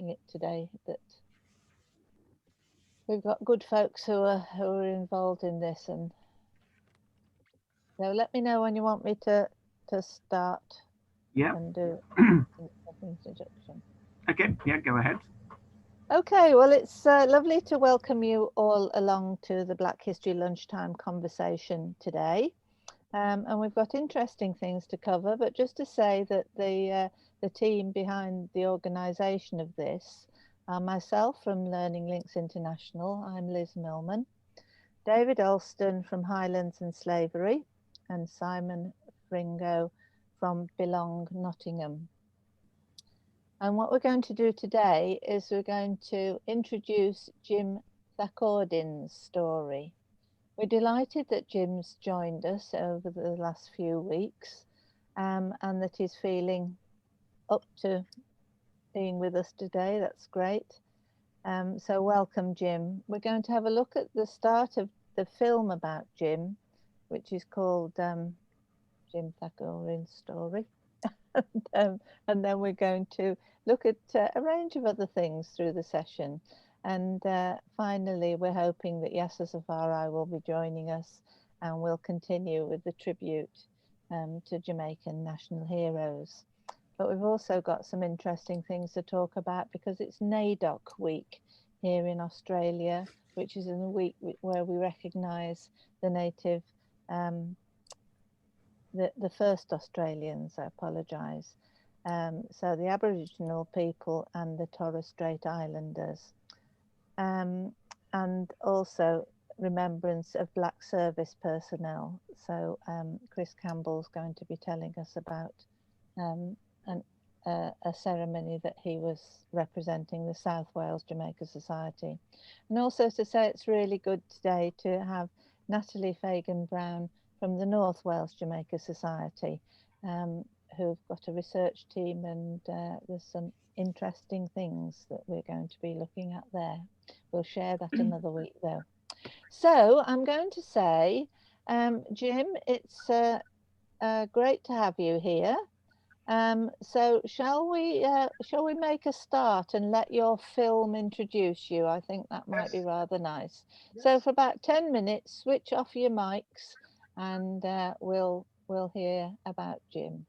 it today that we've got good folks who are involved in this, and so let me know when you want me to start. Yeah. And do introduction. Okay. Yeah. Go ahead. Okay, well, it's lovely to welcome you all along to the Black History Lunchtime conversation today. And we've got interesting things to cover, but just to say that the team behind the organisation of this are myself from Learning Links International, I'm Liz Millman, David Alston from Highlands and Slavery, and Simon Fringo from Belong Nottingham. And what we're going to do today is we're going to introduce Jim Thakoordin's story. We're delighted that Jim's joined us over the last few weeks and that he's feeling up to being with us today. That's great. So welcome, Jim. We're going to have a look at the start of the film about Jim, which is called Jim Thakoordin's story. And then we're going to look at a range of other things through the session. And finally, we're hoping that Yasus Afari will be joining us, and we'll continue with the tribute to Jamaican national heroes. But we've also got some interesting things to talk about because it's NAIDOC week here in Australia, which is in a week where we recognise the native the first Australians, I apologise. So the Aboriginal people and the Torres Strait Islanders. And also remembrance of Black service personnel. So Chris Campbell's going to be telling us about a ceremony that he was representing the South Wales Jamaica Society. And also to say it's really good today to have Natalie Fagan-Brown from the North Wales Jamaica Society, who've got a research team, and there's some interesting things that we're going to be looking at there. We'll share that another week though. So I'm going to say, Jim, it's great to have you here. So shall we make a start and let your film introduce you? I think that might be rather nice. Yes. So for about 10 minutes, switch off your mics, and we'll hear about Jim.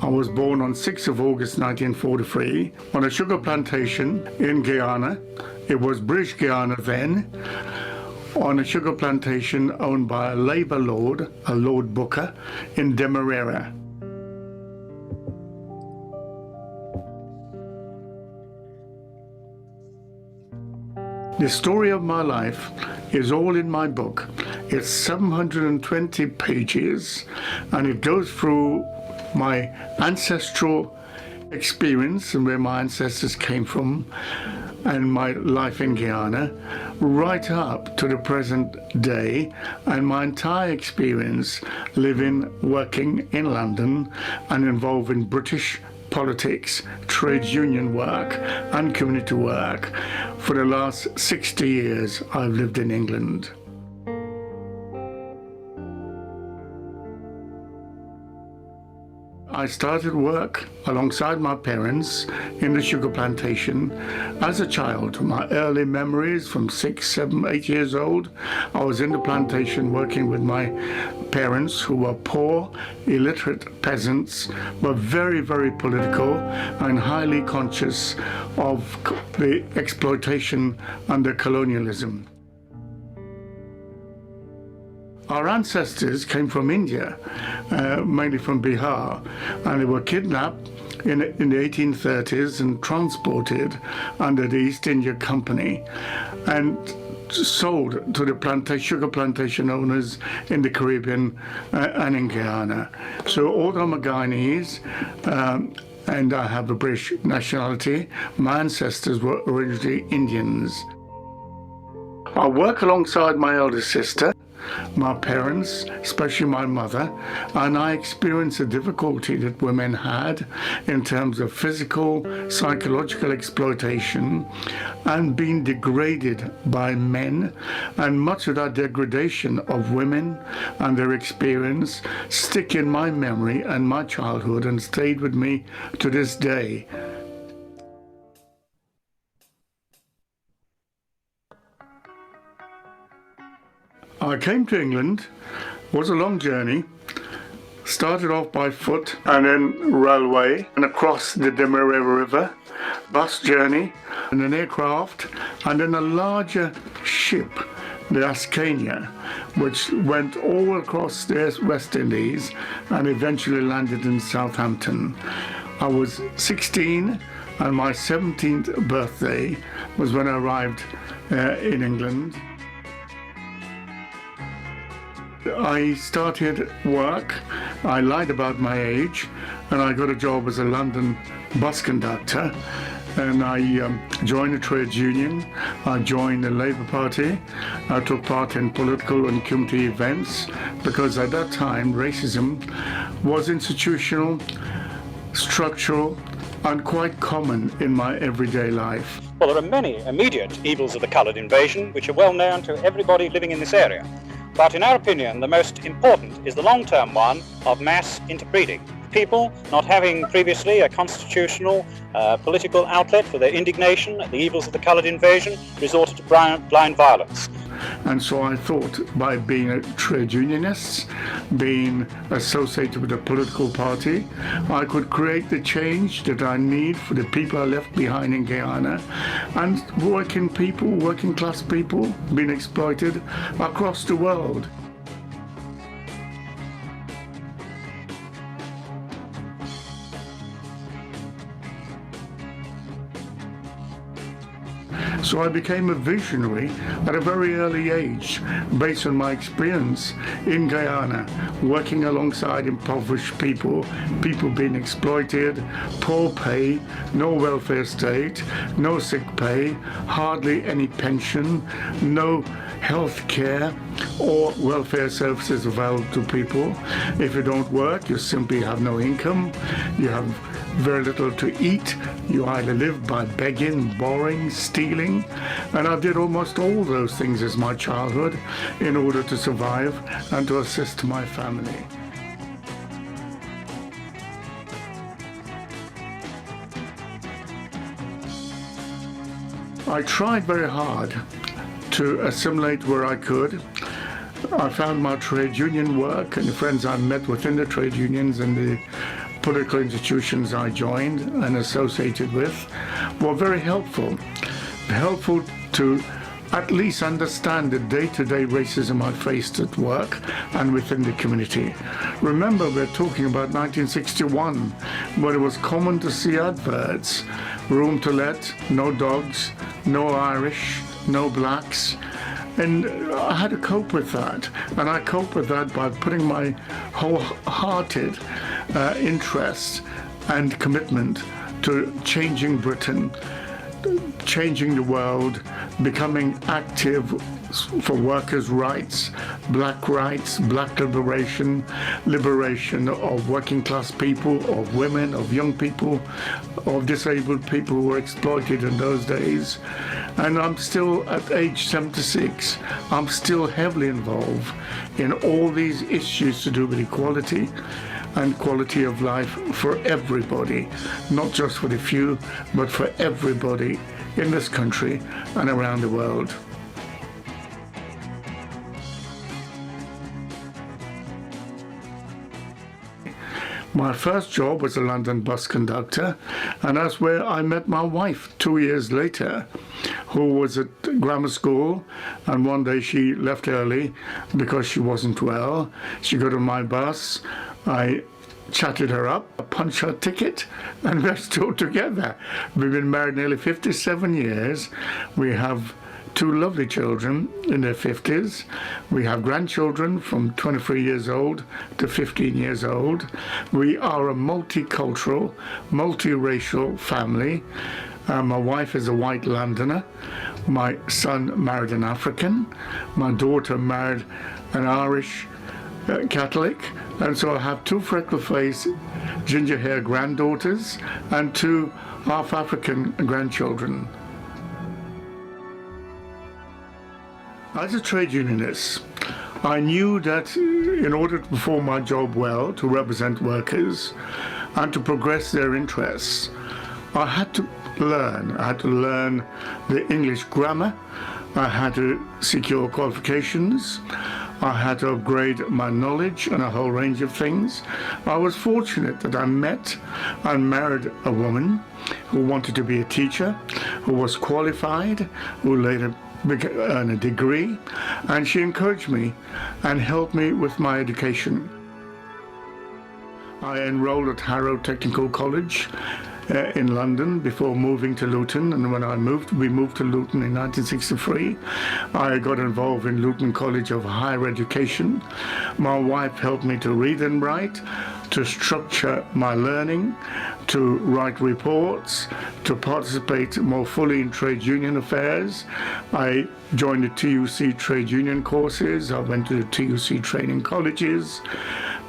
I was born on 6th of August 1943 on a sugar plantation in Guyana. It was British Guyana then, on a sugar plantation owned by a Labour lord, a Lord Booker, in Demerara. The story of my life is all in my book. It's 720 pages, and it goes through my ancestral experience and where my ancestors came from, and my life in Guyana, right up to the present day, and my entire experience living, working in London, and involved in British politics, trade union work, and community work. For the last 60 years, I've lived in England. I started work alongside my parents in the sugar plantation as a child. My early memories from 6, 7, 8 years old, I was in the plantation working with my parents, who were poor, illiterate peasants, but very, very political and highly conscious of the exploitation under colonialism. Our ancestors came from India, mainly from Bihar, and they were kidnapped in the 1830s and transported under the East India Company and sold to the sugar plantation owners in the Caribbean and in Guyana. So although I'm a Guyanese, and I have a British nationality, my ancestors were originally Indians. I work alongside my elder sister, my parents, especially my mother, and I experienced the difficulty that women had in terms of physical, psychological exploitation and being degraded by men, and much of that degradation of women and their experience stick in my memory and my childhood and stayed with me to this day. I came to England, was a long journey, started off by foot and then railway and across the Demerara River, bus journey and an aircraft and then a larger ship, the Ascania, which went all across the West Indies and eventually landed in Southampton. I was 16 and my 17th birthday was when I arrived in England. I started work, I lied about my age, and I got a job as a London bus conductor, and I joined a trade union, I joined the Labour Party, I took part in political and community events, because at that time racism was institutional, structural, and quite common in my everyday life. Well, there are many immediate evils of the coloured invasion which are well known to everybody living in this area. But in our opinion, the most important is the long-term one of mass interbreeding. People not having previously a constitutional political outlet for their indignation at the evils of the coloured invasion resorted to blind violence. And so I thought by being a trade unionist, being associated with a political party, I could create the change that I need for the people I left behind in Guyana and working people, working class people being exploited across the world. So I became a visionary at a very early age, based on my experience in Guyana, working alongside impoverished people, people being exploited, poor pay, no welfare state, no sick pay, hardly any pension, no health care or welfare services available to people. If you don't work, you simply have no income, you have very little to eat, you either live by begging, borrowing, stealing, and I did almost all those things as my childhood in order to survive and to assist my family. I tried very hard to assimilate where I could. I found my trade union work and the friends I met within the trade unions and the political institutions I joined and associated with were very helpful to at least understand the day-to-day racism I faced at work and within the community. Remember, we're talking about 1961, when it was common to see adverts, room to let, no dogs, no Irish, no blacks, and I had to cope with that. And I coped with that by putting my wholehearted interest and commitment to changing Britain, changing the world, becoming active for workers' rights, black liberation, liberation of working class people, of women, of young people, of disabled people who were exploited in those days. And I'm still, at age 76, I'm still heavily involved in all these issues to do with equality and quality of life for everybody, not just for the few, but for everybody in this country and around the world. My first job was a London bus conductor, and that's where I met my wife 2 years later, who was at grammar school, and one day she left early because she wasn't well. She got on my bus, I chatted her up, punched her ticket, and we're still together. We've been married nearly 57 years. We have two lovely children in their 50s. We have grandchildren from 23 years old to 15 years old. We are a multicultural, multiracial family. My wife is a white Londoner. My son married an African. My daughter married an Irish Catholic. And so I have two freckle-faced, ginger-haired granddaughters and two half-African grandchildren. As a trade unionist, I knew that in order to perform my job well, to represent workers and to progress their interests, I had to learn. I had to learn the English grammar. I had to secure qualifications. I had to upgrade my knowledge on a whole range of things. I was fortunate that I met and married a woman who wanted to be a teacher, who was qualified, who later earned a degree, and she encouraged me and helped me with my education. I enrolled at Harrow Technical College in London before moving to Luton, and when we moved to Luton in 1963. I got involved in Luton College of Higher Education. My wife helped me to read and write, to structure my learning, to write reports, to participate more fully in trade union affairs. I joined the TUC trade union courses. I went to the TUC training colleges.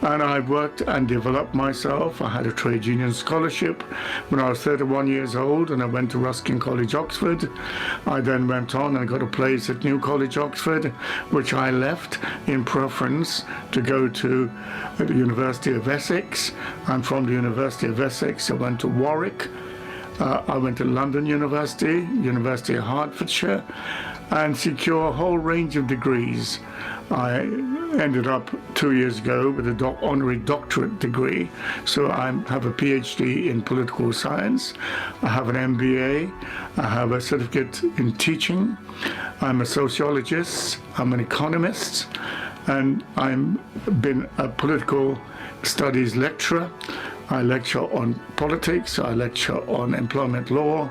And I worked and developed myself. I had a trade union scholarship when I was 31 years old, and I went to Ruskin College, Oxford. I then went on and got a place at New College, Oxford, which I left in preference to go to the University of Essex. And from the University of Essex, I went to Warwick. I went to London University, University of Hertfordshire, and secure a whole range of degrees. I ended up 2 years ago with an honorary doctorate degree. So I have a PhD in political science. I have an MBA. I have a certificate in teaching. I'm a sociologist. I'm an economist. And I've been a political studies lecturer. I lecture on politics. I lecture on employment law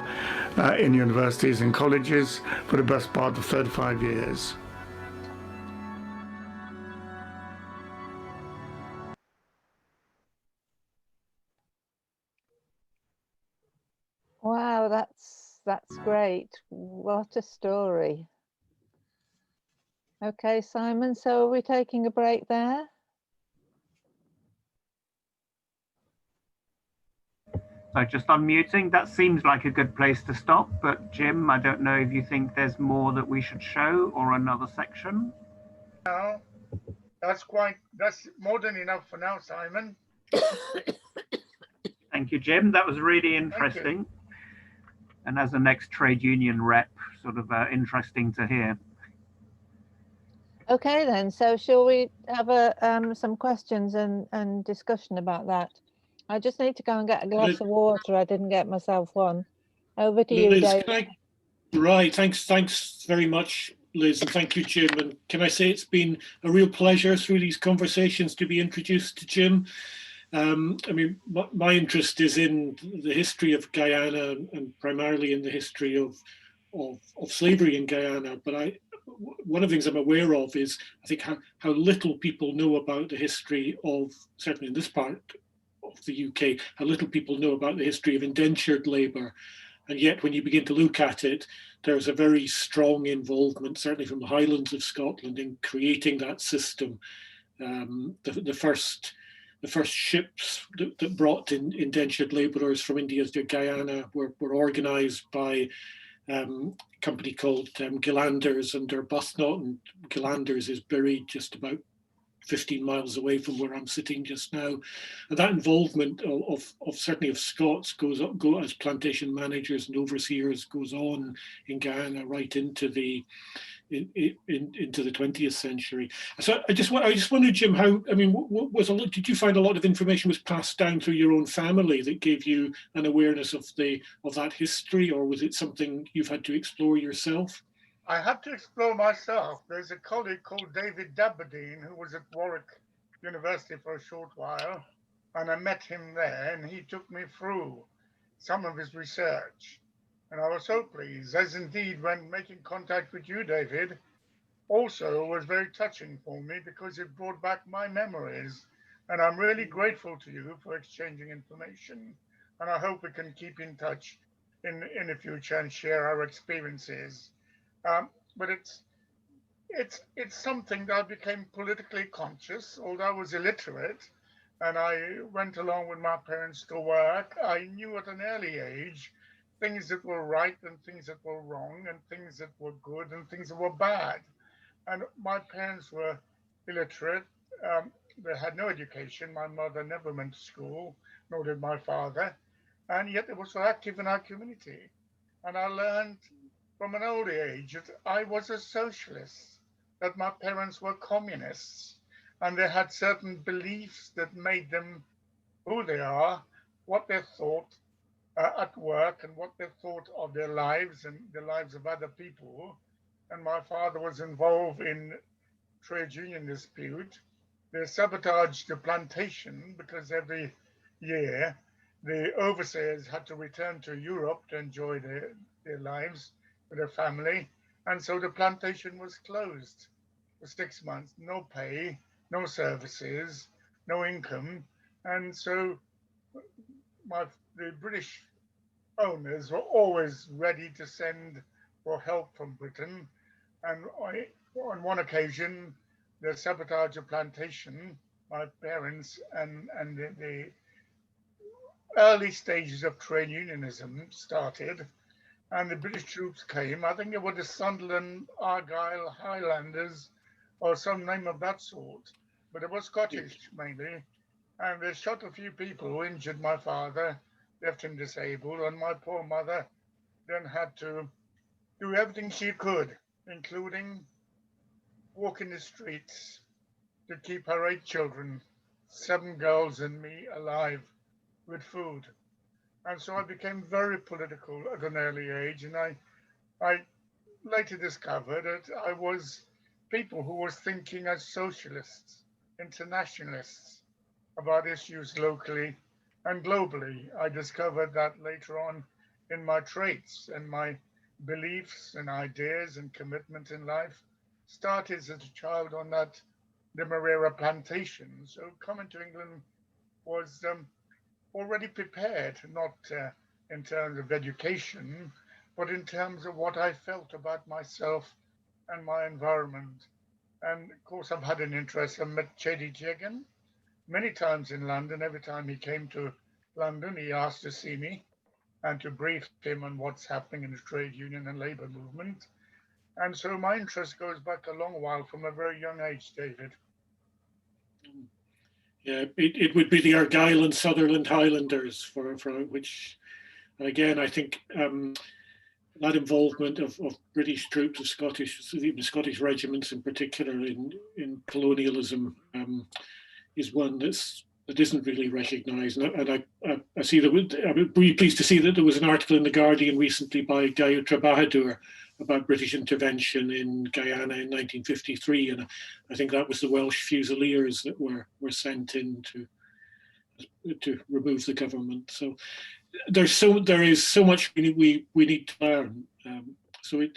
in universities and colleges for the best part of 35 years. Wow, that's great. What a story. Okay, Simon, so are we taking a break there? So just unmuting, that seems like a good place to stop, but Jim, I don't know if you think there's more that we should show or another section. No, that's more than enough for now, Simon. Thank you, Jim. That was really interesting. And as an ex-trade union rep, sort of interesting to hear. Okay then, so shall we have some questions and discussion about that? I just need to go and get a glass of water. I didn't get myself one. Over to you, David. Right, thanks very much, Liz, and thank you, Jim. And can I say it's been a real pleasure through these conversations to be introduced to Jim. I mean, my interest is in the history of Guyana and primarily in the history of slavery in Guyana. But one of the things I'm aware of is, I think, how little people know about the history of, certainly in this part of the UK, how little people know about the history of indentured labour. And yet, when you begin to look at it, there's a very strong involvement, certainly from the Highlands of Scotland, in creating that system. The first ships that brought in indentured labourers from India to Guyana were organised by a company called Gillanders and Arbuthnot, and Gillanders is buried just about 15 miles away from where I'm sitting just now. And that involvement of certainly of Scots goes as plantation managers and overseers goes on in Guyana right into the 20th century. So I just wondered, Jim, how, I mean, did you find a lot of information was passed down through your own family that gave you an awareness of that history, or was it something you've had to explore yourself? I had to explore myself. There's a colleague called David Daberdeen who was at Warwick University for a short while, and I met him there, and he took me through some of his research. And I was so pleased, as indeed when making contact with you, David, also was very touching for me because it brought back my memories. And I'm really grateful to you for exchanging information. And I hope we can keep in touch in the future and share our experiences. But it's something that I became politically conscious, although I was illiterate, and I went along with my parents to work. I knew at an early age things that were right and things that were wrong, and things that were good and things that were bad. And my parents were illiterate. They had no education. My mother never went to school, nor did my father, and yet they were so active in our community. And I learned from an early age that I was a socialist. that my parents were communists and they had certain beliefs that made them who they are, what they thought at work and what they thought of their lives and the lives of other people. And my father was involved in trade union dispute. They sabotaged the plantation because every year the overseers had to return to Europe to enjoy their lives with their family. And so the plantation was closed for 6 months, no pay, no services, no income. And so the British owners were always ready to send for help from Britain. And on one occasion, the sabotage of plantation, my parents and the early stages of trade unionism started, and the British troops came. I think it were the Sunderland, Argyle Highlanders, or some name of that sort, but it was Scottish mainly. And they shot a few people, injured my father, left him disabled, and my poor mother then had to do everything she could, including walk in the streets to keep her 8 children, 7 girls and me alive with food. And so I became very political at an early age, and I later discovered that I was people who was thinking as socialists, internationalists about issues locally and globally. I discovered that later on in my traits and my beliefs and ideas and commitment in life started as a child on that the Demerara plantation. So coming to England was already prepared, not in terms of education, but in terms of what I felt about myself and my environment. And of course, I've had an interest. I met Chedi Jagan many times in London. Every time he came to London, he asked to see me and to brief him on what's happening in the trade union and labor movement. And so my interest goes back a long while from a very young age, David. Yeah, it would be the Argyll and Sutherland Highlanders for which, and again, I think that involvement of British troops, of Scottish regiments in particular in colonialism is one that isn't really recognised. And I see that I'm really pleased to see that there was an article in The Guardian recently by Guyana Bahadur about British intervention in Guyana in 1953, and I think that was the Welsh Fusiliers that were sent in to remove the government. So there is so much we need to learn. So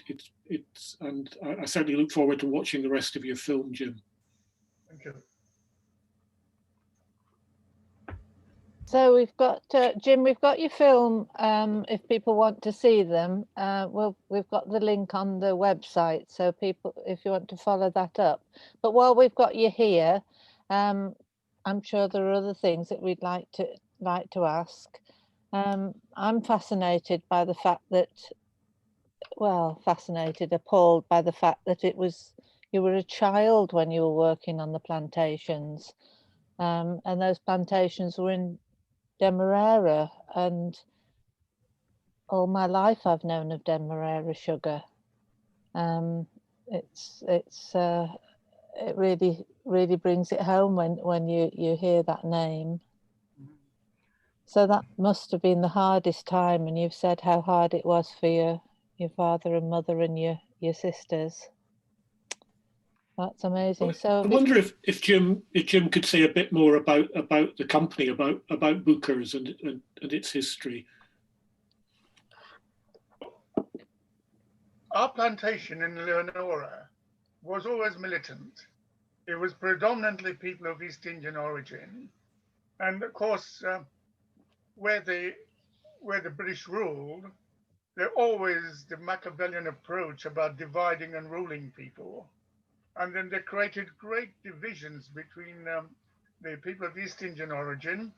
it's and I certainly look forward to watching the rest of your film, Jim. Thank you. So we've got Jim. We've got your film. If people want to see them, we've got the link on the website. So people, if you want to follow that up. But while we've got you here, I'm sure there are other things that we'd like to ask. I'm fascinated by the fact that, appalled by the fact that you were a child when you were working on the plantations, and those plantations were in Demerara, and all my life I've known of Demerara sugar. It really brings it home when you hear that name. So that must have been the hardest time, and you've said how hard it was for your father and mother and your sisters. That's amazing. So I wonder if Jim could say a bit more about the company, about Booker's and its history. Our plantation in Leonora was always militant. It was predominantly people of East Indian origin, and of course, where the British ruled, they always the Machiavellian approach about dividing and ruling people. And then they created great divisions between the people of East Indian origin,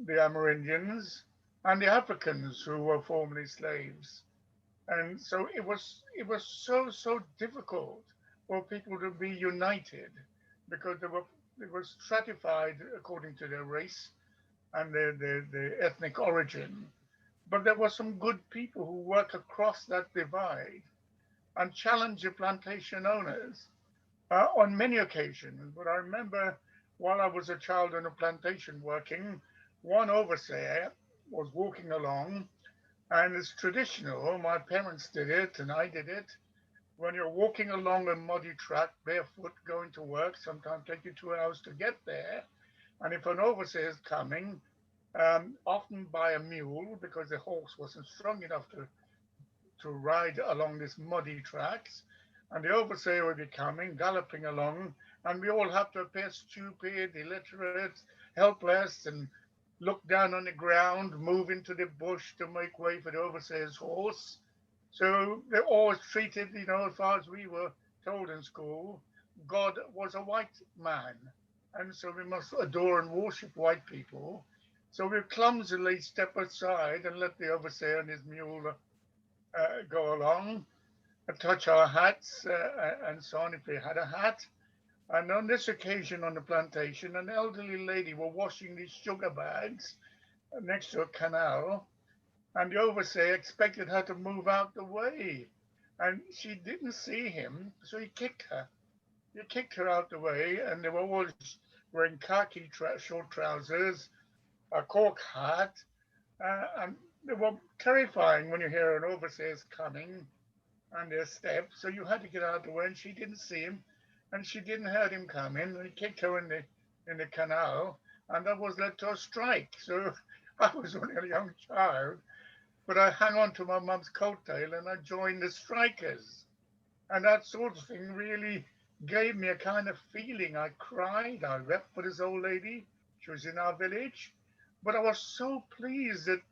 the Amerindians, and the Africans who were formerly slaves. And so it was so difficult for people to be united because they were stratified according to their race and their ethnic origin. But there were some good people who worked across that divide and challenged the plantation owners On many occasions, but I remember while I was a child on a plantation working, one overseer was walking along, and it's traditional. My parents did it, and I did it. When you're walking along a muddy track barefoot going to work, sometimes take you 2 hours to get there. And if an overseer is coming, often by a mule, because the horse wasn't strong enough to ride along these muddy tracks, and the overseer would be coming, galloping along, and we all have to appear stupid, illiterate, helpless, and look down on the ground, move into the bush to make way for the overseer's horse. So they always treated, as far as we were told in school, God was a white man. And so we must adore and worship white people. So we clumsily step aside and let the overseer and his mule go along, touch our hats, and so on if we had a hat. And on this occasion on the plantation, an elderly lady was washing these sugar bags next to a canal, and the overseer expected her to move out the way. And she didn't see him, so he kicked her. He kicked her out the way, and they were all wearing khaki short trousers, a cork hat, and they were terrifying when you hear an overseer's coming on their steps. So you had to get out of the way, and she didn't see him, and she didn't hear him coming. And he kicked her in the canal, and that was led to a strike. So I was only a young child, but I hung on to my mum's coattail and I joined the strikers. And that sort of thing really gave me a kind of feeling. I cried, I wept for this old lady. She was in our village, but I was so pleased that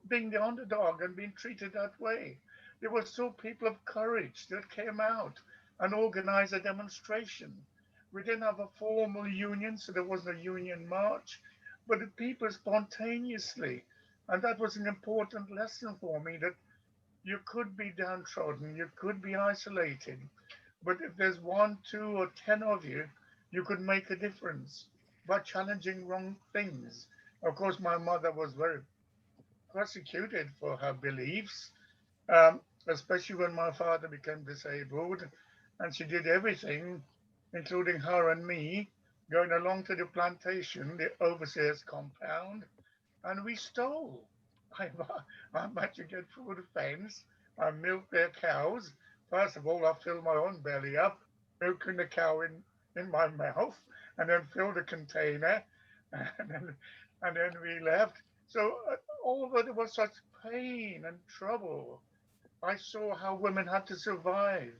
being the underdog and being treated that way. There were so people of courage that came out and organized a demonstration. We didn't have a formal union, so there wasn't a union march, but the people spontaneously, and that was an important lesson for me, that you could be downtrodden, you could be isolated, but if there's one, two, or 10 of you, you could make a difference by challenging wrong things. Of course, my mother was very persecuted for her beliefs, especially when my father became disabled. And she did everything, including her and me, going along to the plantation, the overseer's compound, and we stole. I, I managed to get through the fence. I milked their cows. First of all, I filled my own belly up, milking the cow in my mouth, and then filled the container, and then we left. So although there was such pain and trouble, I saw how women had to survive.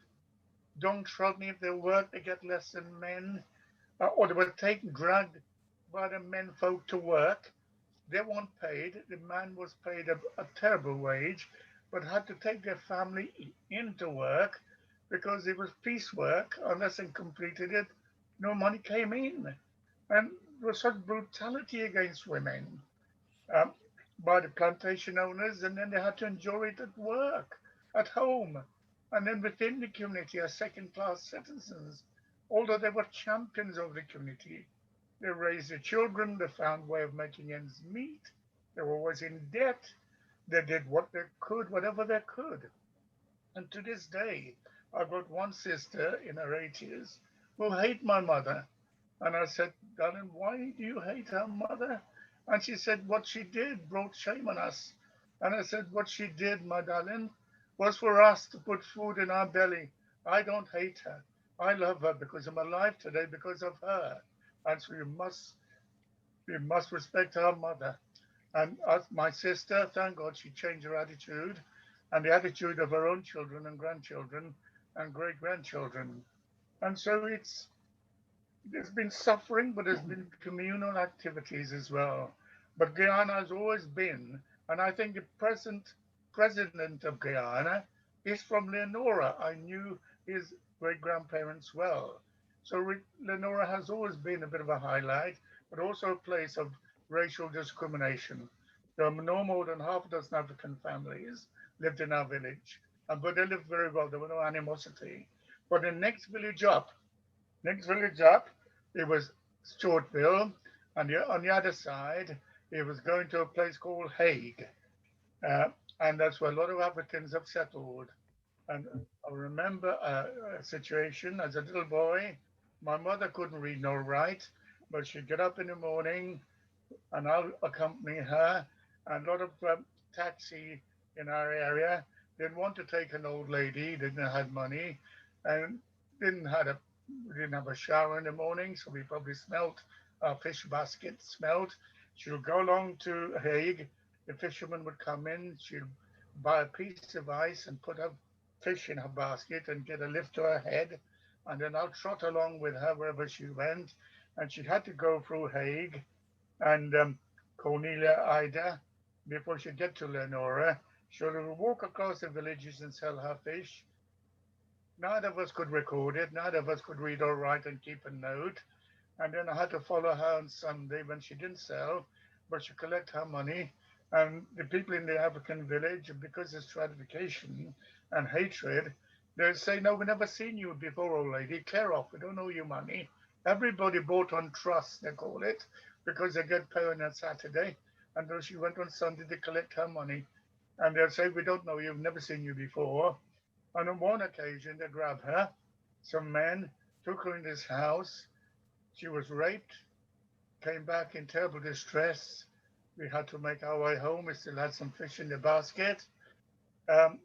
Don't trust me, if they work, they get less than men, or they were taken, dragged by the men folk to work. They weren't paid. The man was paid a terrible wage, but had to take their family into work because it was piecework. Unless they completed it, no money came in. And there was such brutality against women um, by the plantation owners, and then they had to enjoy it at work, at home, and then within the community as second-class citizens. Although they were champions of the community, they raised their children, they found a way of making ends meet, they were always in debt, they did what they could, whatever they could. And to this day, I've got one sister in her 80s who hate my mother. And I said, darling, why do you hate her mother? And she said, what she did brought shame on us. And I said, what she did, my darling, was for us to put food in our belly. I don't hate her. I love her because I'm alive today because of her. And so we must respect our mother. And my sister, thank God she changed her attitude and the attitude of her own children and grandchildren and great grandchildren. And so there's been suffering, but there's been communal activities as well. But Guyana has always been, and I think the present president of Guyana is from Leonora. I knew his great grandparents well. So Leonora has always been a bit of a highlight, but also a place of racial discrimination. There are no more than half a dozen African families lived in our village, but they lived very well. There was no animosity. But the next village up, it was Stewartville, and on the other side, it was going to a place called Hague, uh, and that's where a lot of Africans have settled. And I remember a situation as a little boy. My mother couldn't read nor write, but she'd get up in the morning and I'll accompany her. And a lot of taxi in our area didn't want to take an old lady, didn't have money, and didn't have a we didn't have a shower in the morning, so we probably smelt our fish basket smelled. She would go along to Hague. The fisherman would come in. She'd buy a piece of ice and put her fish in her basket and get a lift to her head. And then I'll trot along with her wherever she went. And she had to go through Hague and Cornelia Ida before she'd get to Lenora. She would walk across the villages and sell her fish. Neither of us could record it. Neither of us could read or write and keep a note. And then I had to follow her on Sunday when she didn't sell, but she collect her money. And the people in the African village, because there's stratification and hatred, they say, no, we never seen you before, old lady. Clear off. We don't owe you money. Everybody bought on trust, they call it, because they get paid on Saturday. And though she went on Sunday to collect her money. And they'll say, we don't know you. We've never seen you before. And on one occasion, they grabbed her. Some men took her in this house. She was raped, came back in terrible distress. We had to make our way home. We still had some fish in the basket. Um,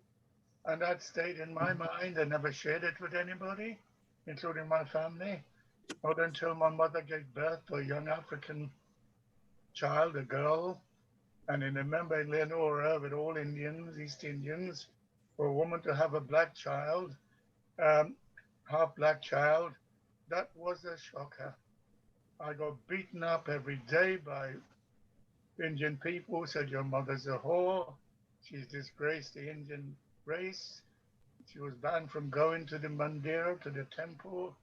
and that stayed in my mind. I never shared it with anybody, including my family, not until my mother gave birth to a young African child, a girl. And I remember in Leonora, with all Indians, East Indians, for a woman to have a black child, half black child, that was a shocker. I got beaten up every day by Indian people who said, your mother's a whore. She's disgraced the Indian race. She was banned from going to the mandir, to the temple,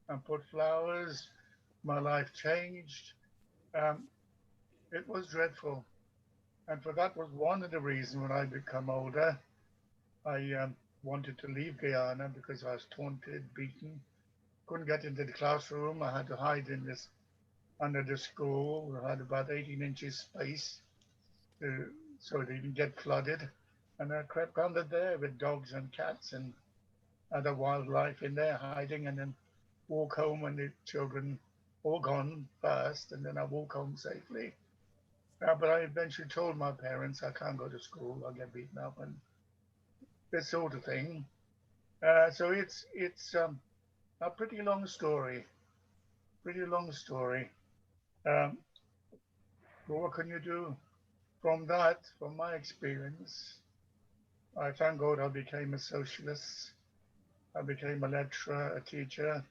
and put flowers. My life changed. It was dreadful. And for that was one of the reasons when I become older, I wanted to leave Guyana because I was taunted, beaten, couldn't get into the classroom. I had to hide in this under the school. We had about 18 inches space so they didn't get flooded. And I crept under there with dogs and cats and other wildlife in there hiding, and then walk home when the children all gone first, and then I walk home safely. But I eventually told my parents I can't go to school, I'll get beaten up and this sort of thing. So it's a pretty long story, pretty long story. Um, but what can you do? From that, from my experience, I thank God I became a socialist. I became a lecturer, a teacher.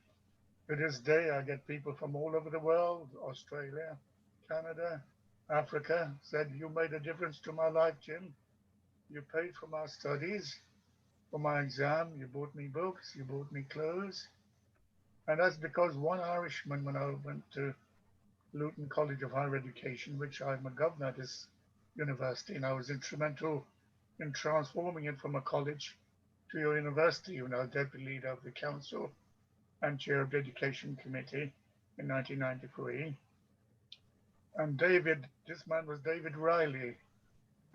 To this day, I get people from all over the world, Australia, Canada, Africa, said, you made a difference to my life, Jim. You paid for my studies, for my exam. You bought me books, you bought me clothes. And that's because one Irishman, when I went to Luton College of Higher Education, which I'm a governor at this university, and I was instrumental in transforming it from a college to a university, when I was deputy leader of the council and chair of the education committee in 1993. And this man was David Riley,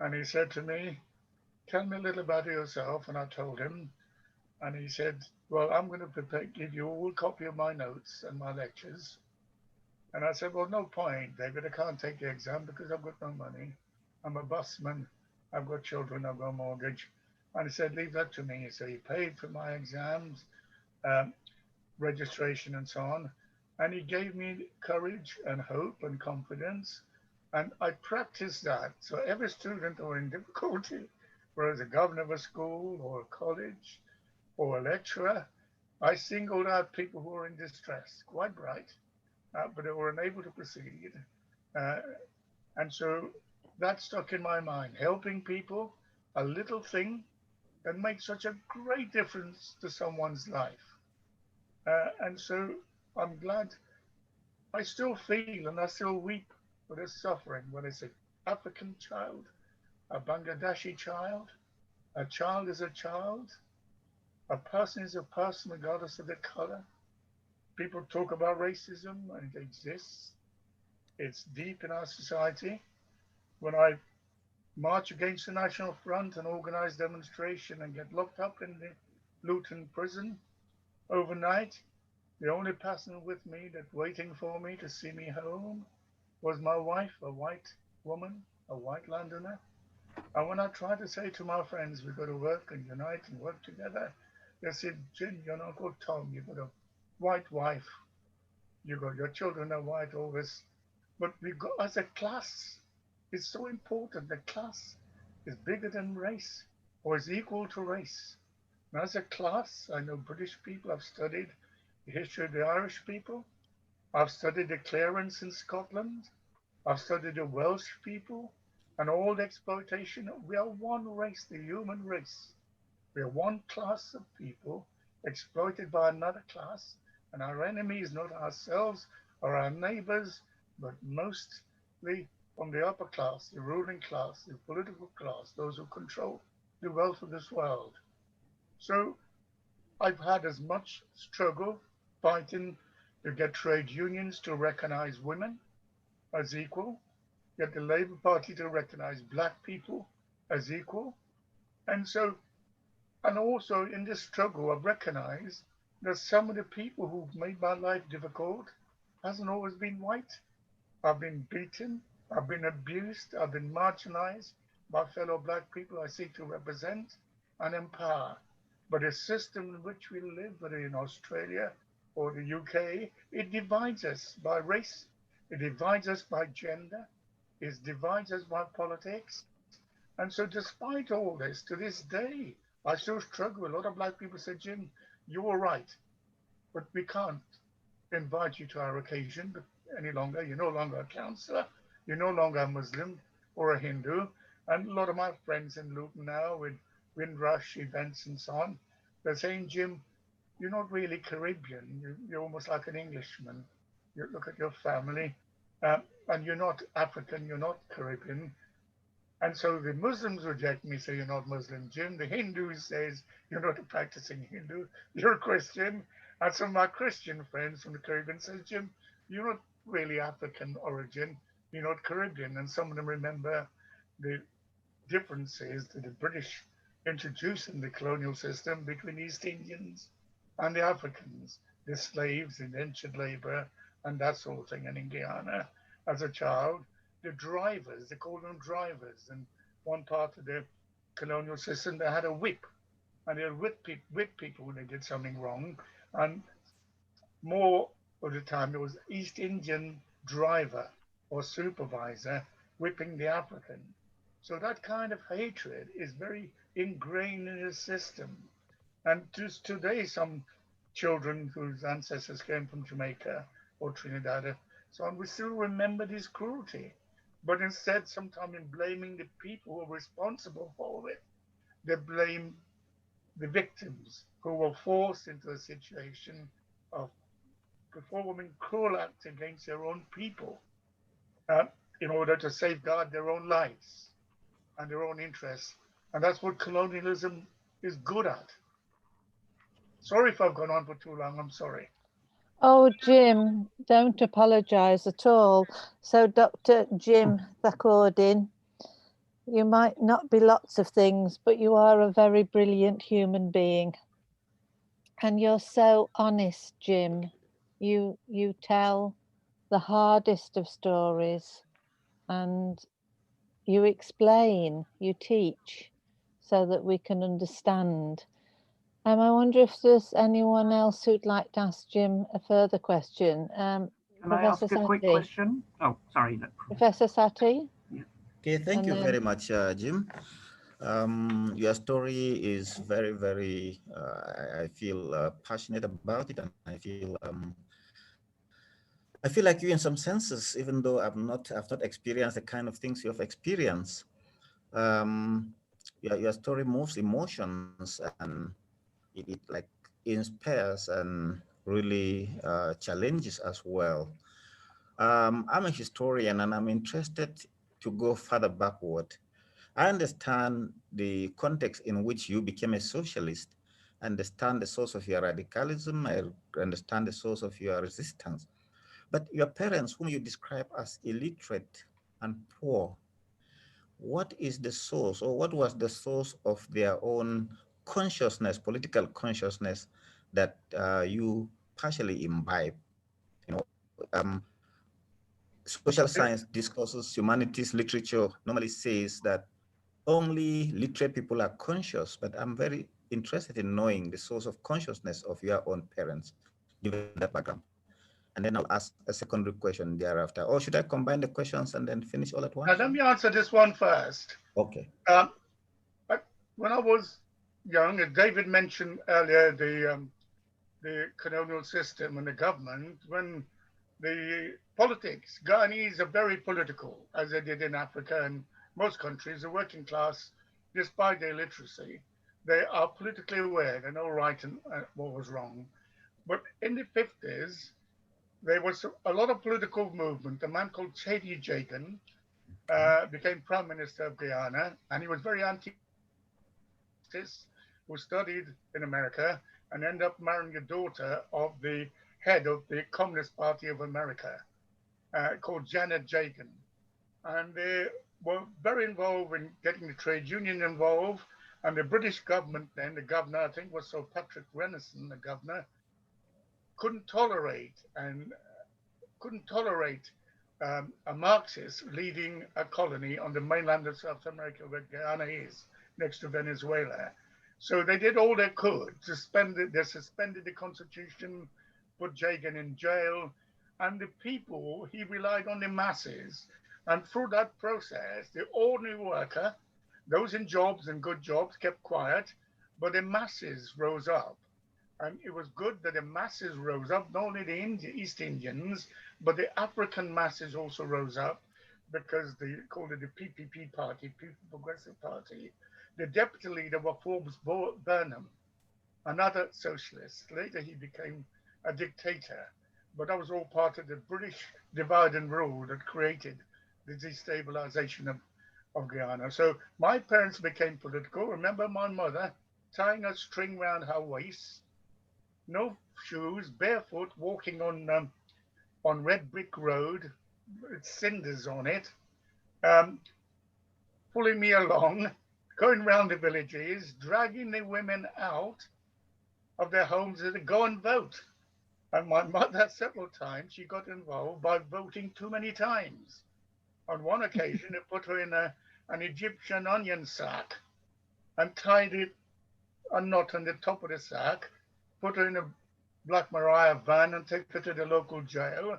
and he said to me, tell me a little about yourself. And I told him, and he said, well, I'm going to give you all a copy of my notes and my lectures. And I said, well, no point, David, I can't take the exam because I've got no money. I'm a busman, I've got children, I've got a mortgage. And he said, leave that to me. So he paid for my exams, registration and so on. And he gave me courage and hope and confidence. And I practiced that. So every student who in difficulty, whether as a governor of a school or a college or a lecturer, I singled out people who were in distress, quite bright, but they were unable to proceed. And so that stuck in my mind, helping people, a little thing that makes such a great difference to someone's life. And so I'm glad I still feel and I still weep for this suffering when it's an African child, a Bangladeshi child. A child is a child. A person is a person regardless of their color. People talk about racism and it exists. It's deep in our society. When I march against the National Front and organize demonstration and get locked up in the Luton prison overnight. The only person with me that waiting for me to see me home was my wife, a white woman, a white Londoner. And when I tried to say to my friends, we got to work and unite and work together, they said, Jim, you're not good, Tom. You've got a white wife. You got your children are white, all this. But we got as a class, it's so important. The class is bigger than race or is equal to race. And as a class, I know British people have studied the history of the Irish people. I've studied the Clarence in Scotland. I've studied the Welsh people and all the exploitation. We are one race, the human race. We are one class of people exploited by another class, and our enemy is not ourselves or our neighbors, but mostly from the upper class, the ruling class, the political class, those who control the wealth of this world. So I've had as much struggle fighting to get trade unions to recognize women as equal, get the Labour Party to recognize black people as equal. And so, and also in this struggle, I've recognized that some of the people who've made my life difficult hasn't always been white. I've been beaten, I've been abused, I've been marginalized by fellow black people I seek to represent and empower. But the system in which we live, whether in Australia or the UK, it divides us by race, it divides us by gender, it divides us by politics. And so despite all this, to this day, I still struggle. A lot of black people say, Jim, you were right, but we can't invite you to our occasion any longer. You're no longer a counselor. You're no longer a Muslim or a Hindu. And a lot of my friends in Luton now with Windrush events and so on, they're saying, Jim, you're not really Caribbean. You're almost like an Englishman. You look at your family, and you're not African, you're not Caribbean. And so the Muslims reject me, say you're not Muslim, Jim. The Hindus says you're not a practicing Hindu, you're a Christian. And some of my Christian friends from the Caribbean says, Jim, you're not really African origin, you're not Caribbean. And some of them remember the differences that the British introduced in the colonial system between East Indians and the Africans, the slaves, indentured labor, and that sort of thing. And in Guyana, as a child, the drivers, they called them drivers. And one part of the colonial system, they had a whip, and they would whip people when they did something wrong. And more of the time, it was East Indian driver or supervisor whipping the African. So that kind of hatred is very ingrained in the system. And just today, some children whose ancestors came from Jamaica or Trinidad, so on, we still remember this cruelty. But instead, sometimes in blaming the people who are responsible for it, they blame the victims who were forced into a situation of performing cruel acts against their own people in order to safeguard their own lives and their own interests. And that's what colonialism is good at. Sorry if I've gone on for too long, I'm sorry. Oh, Jim, don't apologise at all. So, Dr. Jim Thakoordin, you might not be lots of things, but you are a very brilliant human being. And you're so honest, Jim. You tell the hardest of stories, and you explain, you teach, so that we can understand. I wonder if there's anyone else who'd like to ask Jim a further question. Can Professor I ask a quick Satie. question? Oh, sorry. Professor Satie? Okay, thank And you then- very much, Jim. Your story is very, very, I feel passionate about it, and I feel like you in some senses, even though I've not experienced the kind of things you have experienced. Your story moves emotions, and it like inspires and really challenges as well. I'm a historian, and I'm interested to go further backward. I understand the context in which you became a socialist, understand the source of your radicalism, I understand the source of your resistance. But your parents, whom you describe as illiterate and poor, what is the source, or what was the source of their own consciousness, political consciousness, that you partially imbibe? You know, social science discourses, humanities, literature normally says that only literate people are conscious, but I'm very interested in knowing the source of consciousness of your own parents, given that background. And then I'll ask a secondary question thereafter. Or should I combine the questions and then finish all at once? Now, let me answer this one first. Okay. When I was young, as David mentioned earlier, the colonial system and the government, when the politics, Guyanese are very political, as they did in Africa and most countries. The working class, despite their illiteracy, they are politically aware. They know right and what was wrong. But in the 50s, there was a lot of political movement. A man called Chedi Jagan became Prime Minister of Guyana, and he was very anti-justice, who studied in America and ended up marrying a daughter of the head of the Communist Party of America, called Janet Jagan. And they were very involved in getting the trade union involved. And the British government then, the governor, I think was Sir Patrick Renison, the governor, couldn't tolerate a Marxist leading a colony on the mainland of South America, where Guyana is, next to Venezuela. So they did all they could. They suspended the constitution, put Jagan in jail, and the people, he relied on the masses. And through that process, the ordinary worker, those in jobs and good jobs, kept quiet, but the masses rose up. And it was good that the masses rose up, not only the East Indians, but the African masses also rose up, because they called it the PPP Party, People Progressive Party. The deputy leader was Forbes Burnham, another socialist. Later he became a dictator, but that was all part of the British divide and rule that created the destabilization of Guyana. So my parents became political. Remember my mother tying a string around her waist, no shoes, barefoot, walking on red brick road with cinders on it, pulling me along, going around the villages, dragging the women out of their homes to go and vote. And my mother, several times, she got involved by voting too many times. On one occasion, they put her in an Egyptian onion sack and tied a knot on the top of the sack, put her in a Black Maria van and took her to the local jail,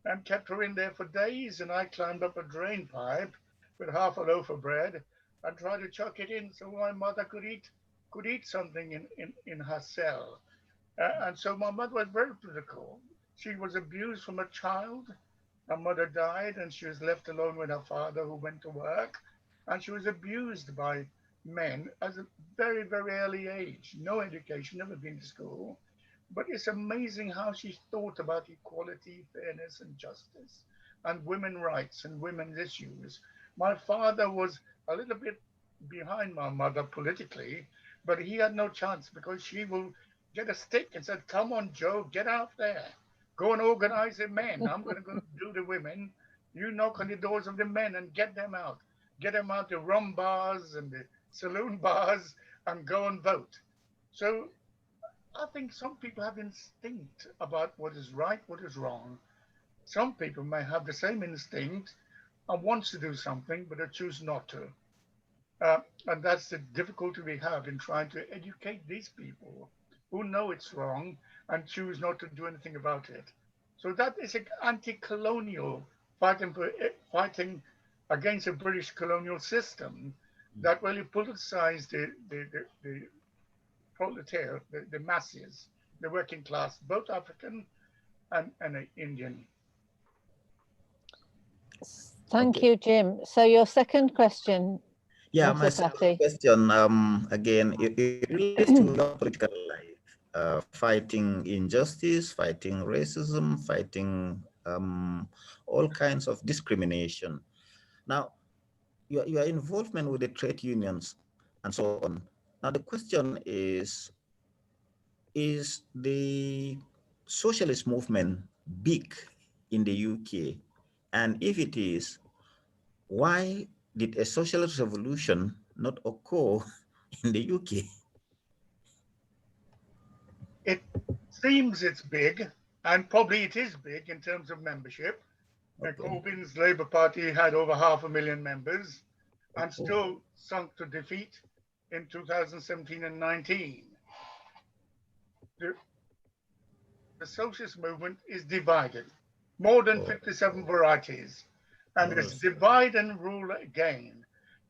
and kept her in there for days. And I climbed up a drain pipe with half a loaf of bread and tried to chuck it in so my mother could eat something in her cell. And so my mother was very political. She was abused from a child. Her mother died and she was left alone with her father, who went to work. And she was abused by men at a very, very early age. No education, never been to school. But it's amazing how she thought about equality, fairness, and justice, and women's rights and women's issues. My father was a little bit behind my mother politically, but he had no chance, because she will get a stick and said, "Come on, Joe, get out there. Go and organize the men. I'm going to go do the women. You knock on the doors of the men and get them out. Get them out the rum bars and the saloon bars and go and vote." So I think some people have instinct about what is right, what is wrong. Some people may have the same instinct and wants to do something, but they choose not to. And that's the difficulty we have in trying to educate these people who know it's wrong and choose not to do anything about it. So that is an anti-colonial fighting against the British colonial system that really politicized the proletariat, the masses, the working class, both African and Indian. Thank you, Jim. So your second question. Yeah, my second question, again, it relates to your political life, fighting injustice, fighting racism, fighting all kinds of discrimination. Now, your involvement with the trade unions and so on. Now, the question is the socialist movement big in the UK? And if it is, why did a socialist revolution not occur in the UK? It seems it's big, and probably it is big in terms of membership. Okay. Corbyn's Labour Party had over 500,000 members and still sunk to defeat in 2017 and 19. The socialist movement is divided, more than 57 varieties, and it's divide and rule again.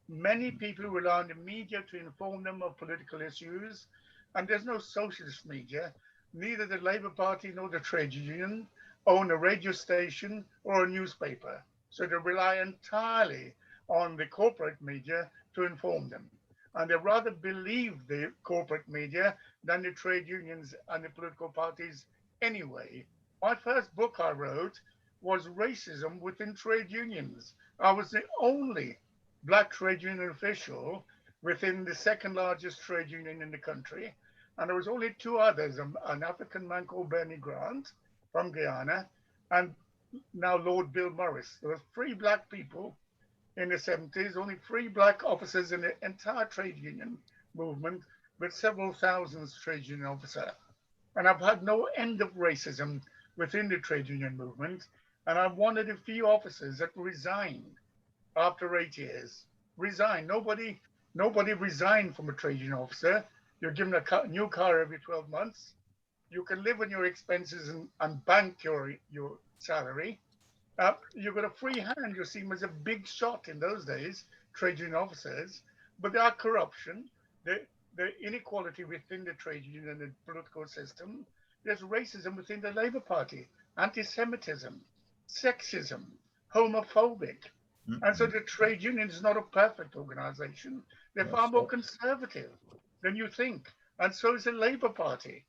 Many people rely on the media to inform them of political issues, and there's no socialist media. Neither the Labour Party nor the trade union own a radio station or a newspaper, so they rely entirely on the corporate media to inform them. And they rather believe the corporate media than the trade unions and the political parties anyway. My first book I wrote was Racism Within Trade Unions. I was the only Black trade union official within the second largest trade union in the country. And there was only two others, an African man called Bernie Grant from Guyana, and now Lord Bill Morris. There were 3 Black people in the 70s, only 3 Black officers in the entire trade union movement, with several thousand trade union officers. And I've had no end of racism within the trade union movement. And I'm one of the few officers that resigned after 8 years. Resigned. Nobody resigned from a trade union officer. You're given a new car every 12 months. You can live on your expenses and bank your salary. You've got a free hand. You see them as a big shot in those days, trade union officers. But there are corruption, the inequality within the trade union and the political system. There's racism within the Labour Party, anti-Semitism, sexism, homophobic. And so the trade union is not a perfect organization. They're far more conservative than you think. And so is the Labour Party.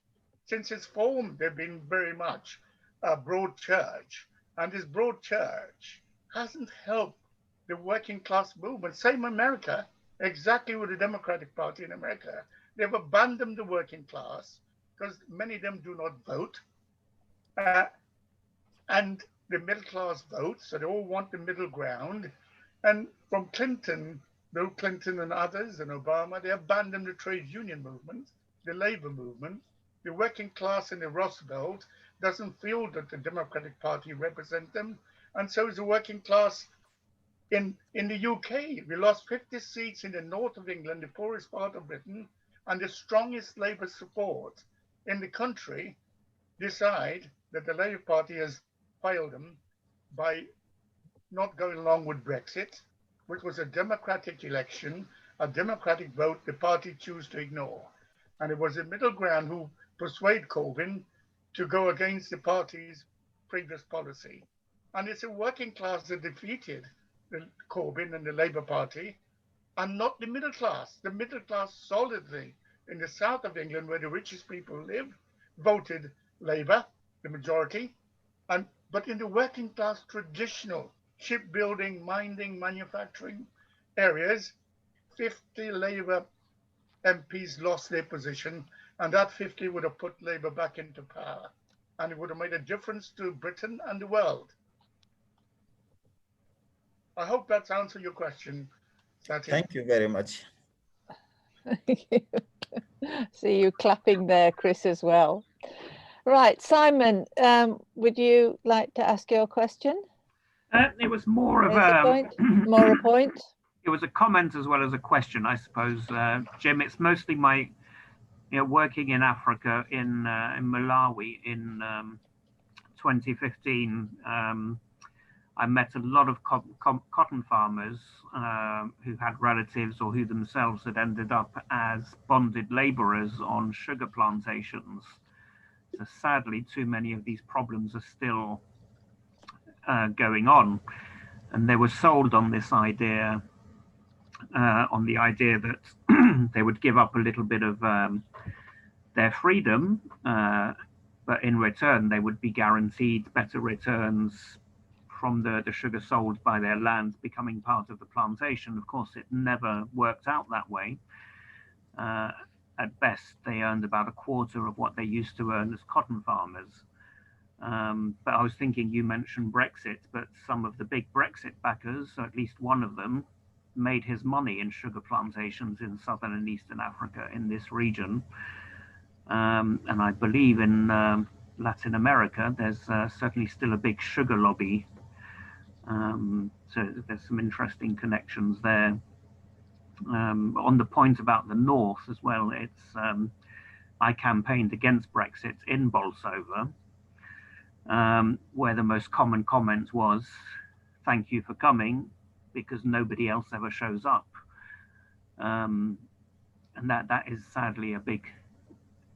Since its form, they've been very much a broad church. And this broad church hasn't helped the working class movement. Same America, exactly with the Democratic Party in America. They've abandoned the working class because many of them do not vote. And the middle class vote, so they all want the middle ground. And from Clinton, Bill Clinton and others, and Obama, they abandoned the trade union movement, the labor movement. The working class in the Rust Belt doesn't feel that the Democratic Party represents them. And so is the working class in the UK. We lost 50 seats in the north of England, the poorest part of Britain, and the strongest Labour support in the country decide that the Labour Party has failed them by not going along with Brexit, which was a democratic election, a democratic vote the party chose to ignore. And it was the middle ground who persuaded Corbyn to go against the party's previous policy. And it's a working class that defeated Corbyn and the Labour Party, and not the middle class. The middle class solidly in the south of England, where the richest people live, voted Labour, the majority. But in the working class, traditional shipbuilding, mining, manufacturing areas, 50 Labour MPs lost their position, and that 50 would have put Labour back into power. And it would have made a difference to Britain and the world. I hope that's answered your question, Sati. Thank you very much. Thank you. See you clapping there, Chris, as well. Right, Simon, would you like to ask your question? It was more of More a point. It was a comment as well as a question, I suppose. Jim, it's mostly my working in Africa, in Malawi in 2015. I met a lot of cotton farmers who had relatives or who themselves had ended up as bonded laborers on sugar plantations. So sadly, too many of these problems are still going on. And they were sold on this idea, on the idea that they would give up a little bit of their freedom, but in return, they would be guaranteed better returns from the sugar sold by their land becoming part of the plantation. Of course, it never worked out that way. At best, they earned about a quarter of what they used to earn as cotton farmers. But I was thinking, you mentioned Brexit, but some of the big Brexit backers, or at least one of them, made his money in sugar plantations in southern and eastern Africa in this region. And I believe in Latin America, there's certainly still a big sugar lobby. So there's some interesting connections there. On the point about the North as well, it's I campaigned against Brexit in Bolsover, where the most common comment was, "Thank you for coming, because nobody else ever shows up." And that is sadly a big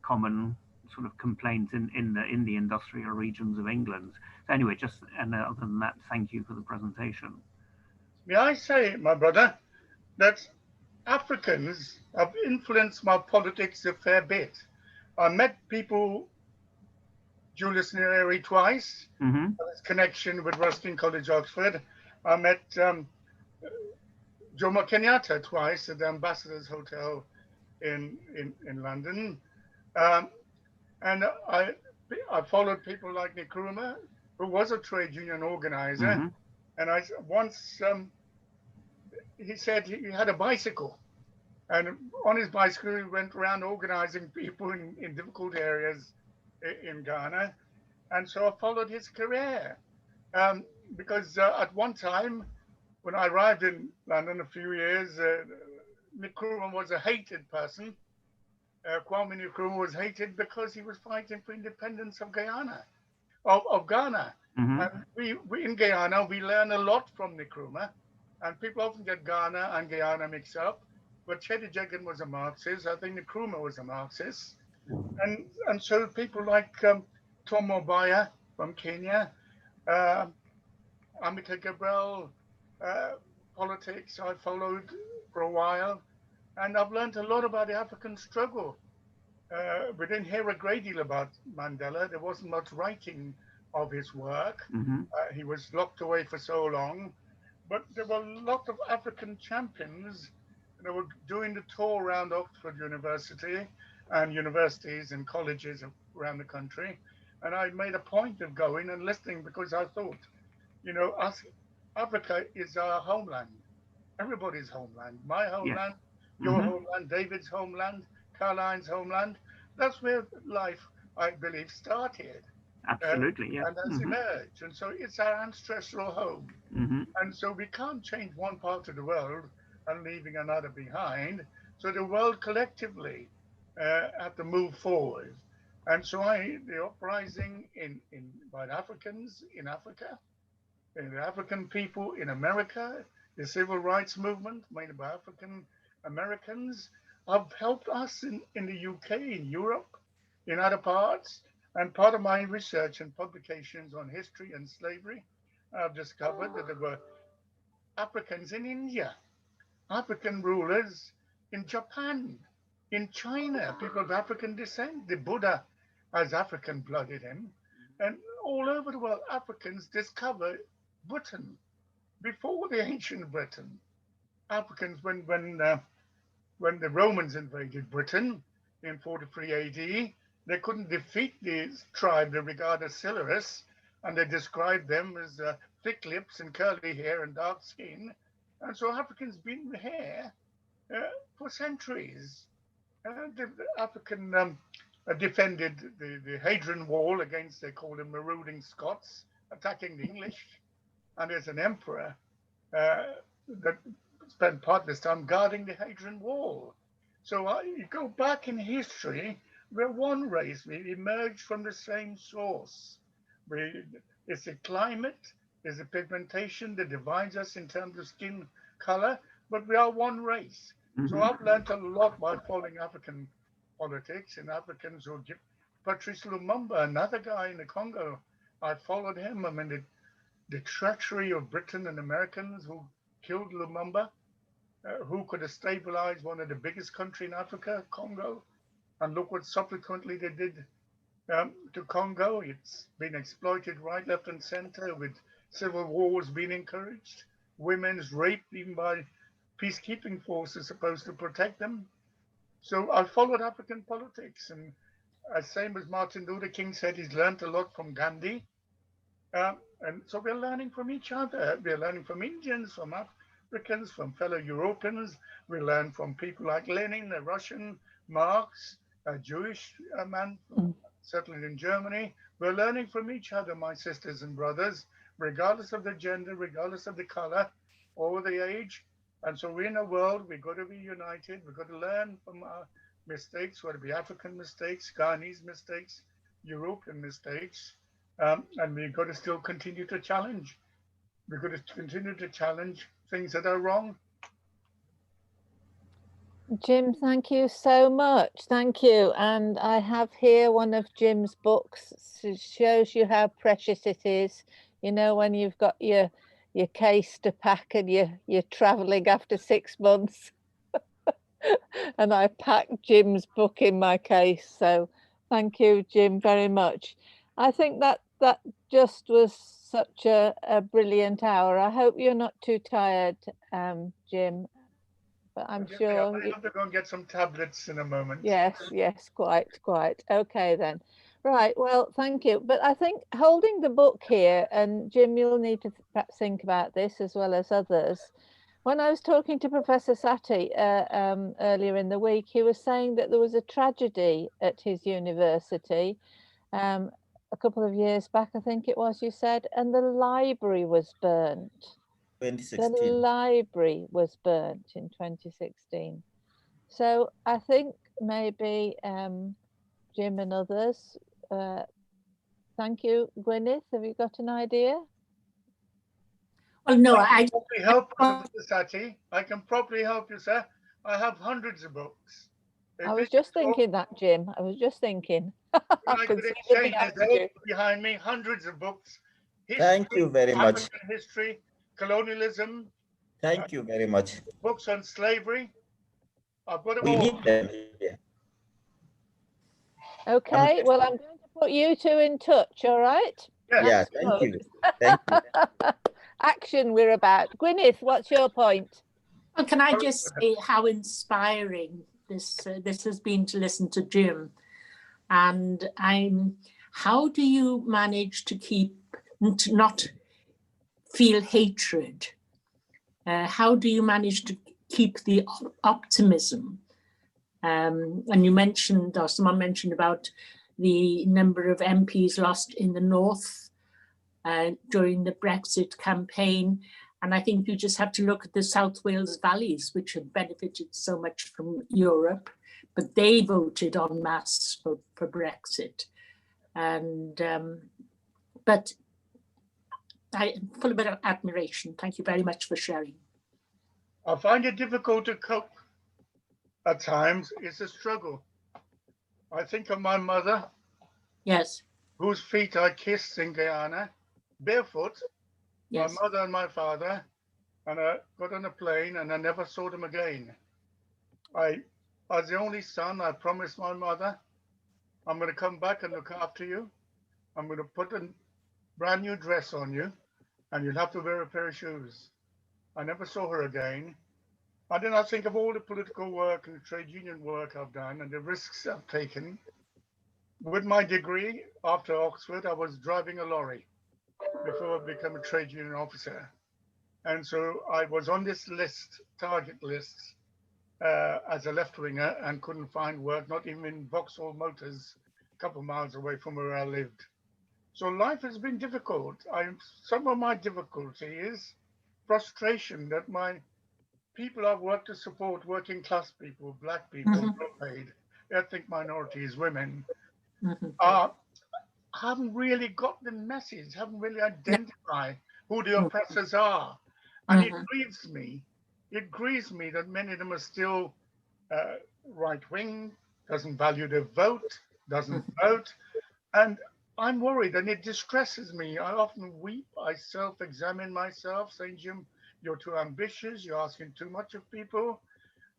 common sort of complaint in the industrial regions of England. So anyway, and other than that, thank you for the presentation. May I say, my brother, that Africans have influenced my politics a fair bit. I met people, Julius Nyerere twice, his connection with Ruskin College, Oxford. I met Jomo Kenyatta twice at the Ambassador's Hotel in London. And I followed people like Nkrumah, who was a trade union organizer. And once he said he had a bicycle. And on his bicycle, he went around organizing people in difficult areas in Ghana. And so I followed his career. Because at one time, when I arrived in London a few years, Nkrumah was a hated person. Kwame Nkrumah was hated because he was fighting for independence of Guyana, of Ghana. And we in Guyana, we learn a lot from Nkrumah. And people often get Ghana and Guyana mixed up. But Chedi Jagan was a Marxist. I think Nkrumah was a Marxist. And so people like Tom Mobaya from Kenya, Amita Gabriel, politics I followed for a while. And I've learned a lot about the African struggle. We didn't hear a great deal about Mandela. There wasn't much writing of his work. He was locked away for so long. But there were a lot of African champions that were doing the tour around Oxford University and universities and colleges around the country. And I made a point of going and listening because I thought, you know, Africa is our homeland. Everybody's homeland. My homeland, your homeland, David's homeland, Caroline's homeland. That's where life, I believe, started. Absolutely, yeah. And has emerged. And so it's our ancestral home. And so we can't change one part of the world and leaving another behind. So the world collectively have to move forward. And so the uprising by the Africans in Africa, and the African people in America, the civil rights movement made by African Americans have helped us in the UK, in Europe, in other parts. And part of my research and publications on history and slavery, I've discovered that there were Africans in India, African rulers in Japan, in China, people of African descent. The Buddha has African blood in him. And all over the world, Africans discovered Britain before the ancient Britain. Africans, when the Romans invaded Britain in 43 AD, they couldn't defeat this tribe they regarded as Silurists, and they described them as thick lips and curly hair and dark skin. And so Africans been here for centuries. The African defended the Hadrian Wall against, they called them marauding Scots, attacking the English. And there's an emperor that spent part of his time guarding the Hadrian Wall. So you go back in history, we're one race. We emerged from the same source. It's the climate, it's the pigmentation that divides us in terms of skin color, but we are one race. So I've learned a lot by following African politics and Africans who give Patrice Lumumba, another guy in the Congo. I followed him. I mean, the treachery of Britain and Americans who killed Lumumba, who could have stabilized one of the biggest countries in Africa, Congo. And look what subsequently they did to Congo. It's been exploited right, left, and center, with civil wars being encouraged, women's rape even by peacekeeping forces supposed to protect them. So I followed African politics, and same as Martin Luther King said, he's learned a lot from Gandhi. And so we're learning from each other. We're learning from Indians, from Africans, from fellow Europeans. We learn from people like Lenin, the Russian, Marx, a Jewish man settled in Germany. We're learning from each other, my sisters and brothers, regardless of the gender, regardless of the color or the age. And so we're in a world, we've got to be united. We've got to learn from our mistakes, whether it be African mistakes, Guyanese mistakes, European mistakes. And we've got to still continue to challenge. We've got to continue to challenge things that are wrong. Jim, thank you so much. Thank you. And I have here one of Jim's books. It shows you how precious it is. You know, when you've got your case to pack and you're traveling after 6 months. And I packed Jim's book in my case. So thank you, Jim, very much. I think that just was such a brilliant hour. I hope you're not too tired, Jim. But I'm sure. I have to go and get some tablets in a moment. Yes, quite. Okay then. Right, well, thank you. But I think holding the book here, and Jim, you'll need to perhaps think about this as well as others. When I was talking to Professor Satie earlier in the week, he was saying that there was a tragedy at his university a couple of years back, I think it was, you said, and the library was burnt. 2016. The library was burnt in 2016. So I think maybe Jim and others, thank you. Gwyneth, have you got an idea? Well, no, I can probably help you, Satie. I can probably help you, sir. I have hundreds of books. I was just thinking that, Jim. I was just thinking. I could exchange behind me, hundreds of books. History, thank you very much. African history, colonialism. Thank you very much. Books on slavery. I've got them we all. Need them here. Okay, well, I'm going to put you two in touch, all right? Yeah, thank you. Thank you. Action we're about. Gwyneth, what's your point? Well, can I just say how inspiring this has been to listen to Jim, and how do you manage to not feel hatred? How do you manage to keep the optimism? And you mentioned, or someone mentioned about the number of MPs lost in the north during the Brexit campaign. And I think you just have to look at the South Wales valleys, which have benefited so much from Europe, but they voted en masse for Brexit. And but I am full of a bit of admiration. Thank you very much for sharing. I find it difficult to cope at times. It's a struggle. I think of my mother. Yes. Whose feet I kissed in Guyana, barefoot. Yes. My mother and my father, and I got on a plane and I never saw them again. As the only son, I promised my mother, I'm going to come back and look after you. I'm going to put a brand new dress on you, and you'll have to wear a pair of shoes. I never saw her again. And then I think of all the political work and the trade union work I've done and the risks I've taken. With my degree, after Oxford, I was driving a lorry before I became a trade union officer. And so I was on this list, target list, as a left-winger and couldn't find work, not even in Vauxhall Motors, a couple of miles away from where I lived. So life has been difficult. Some of my difficulty is frustration that my people I've worked to support, working class people, black people, low-paid, ethnic minorities, women, haven't really got the message, haven't really identified who the oppressors are. And it grieves me. It grieves me that many of them are still right-wing, doesn't value their vote, doesn't vote. And I'm worried and it distresses me. I often weep. I self-examine myself, saying, Jim, you're too ambitious. You're asking too much of people.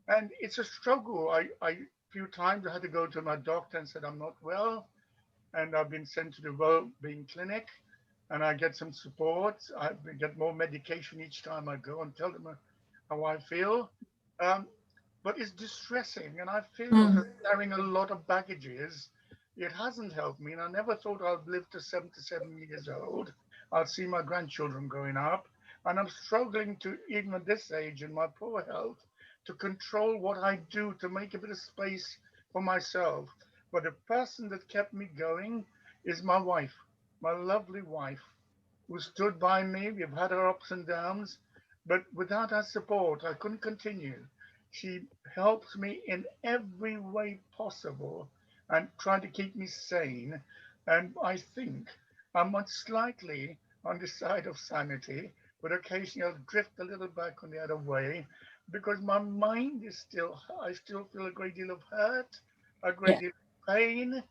And it's a struggle. A few times I had to go to my doctor and said, I'm not well. And I've been sent to the well-being clinic and I get some support. I get more medication each time I go and tell them how I feel. But it's distressing. And I feel that carrying a lot of baggages, it hasn't helped me. And I never thought I'd live to 77 years old. I'll see my grandchildren growing up. And I'm struggling to, even at this age in my poor health, to control what I do to make a bit of space for myself. But the person that kept me going is my wife, my lovely wife, who stood by me. We've had our ups and downs, but without her support, I couldn't continue. She helped me in every way possible and tried to keep me sane. And I think I'm much slightly on the side of sanity, but occasionally I'll drift a little back on the other way because my mind is still, I still feel a great deal of hurt, a great Yeah. deal of pain.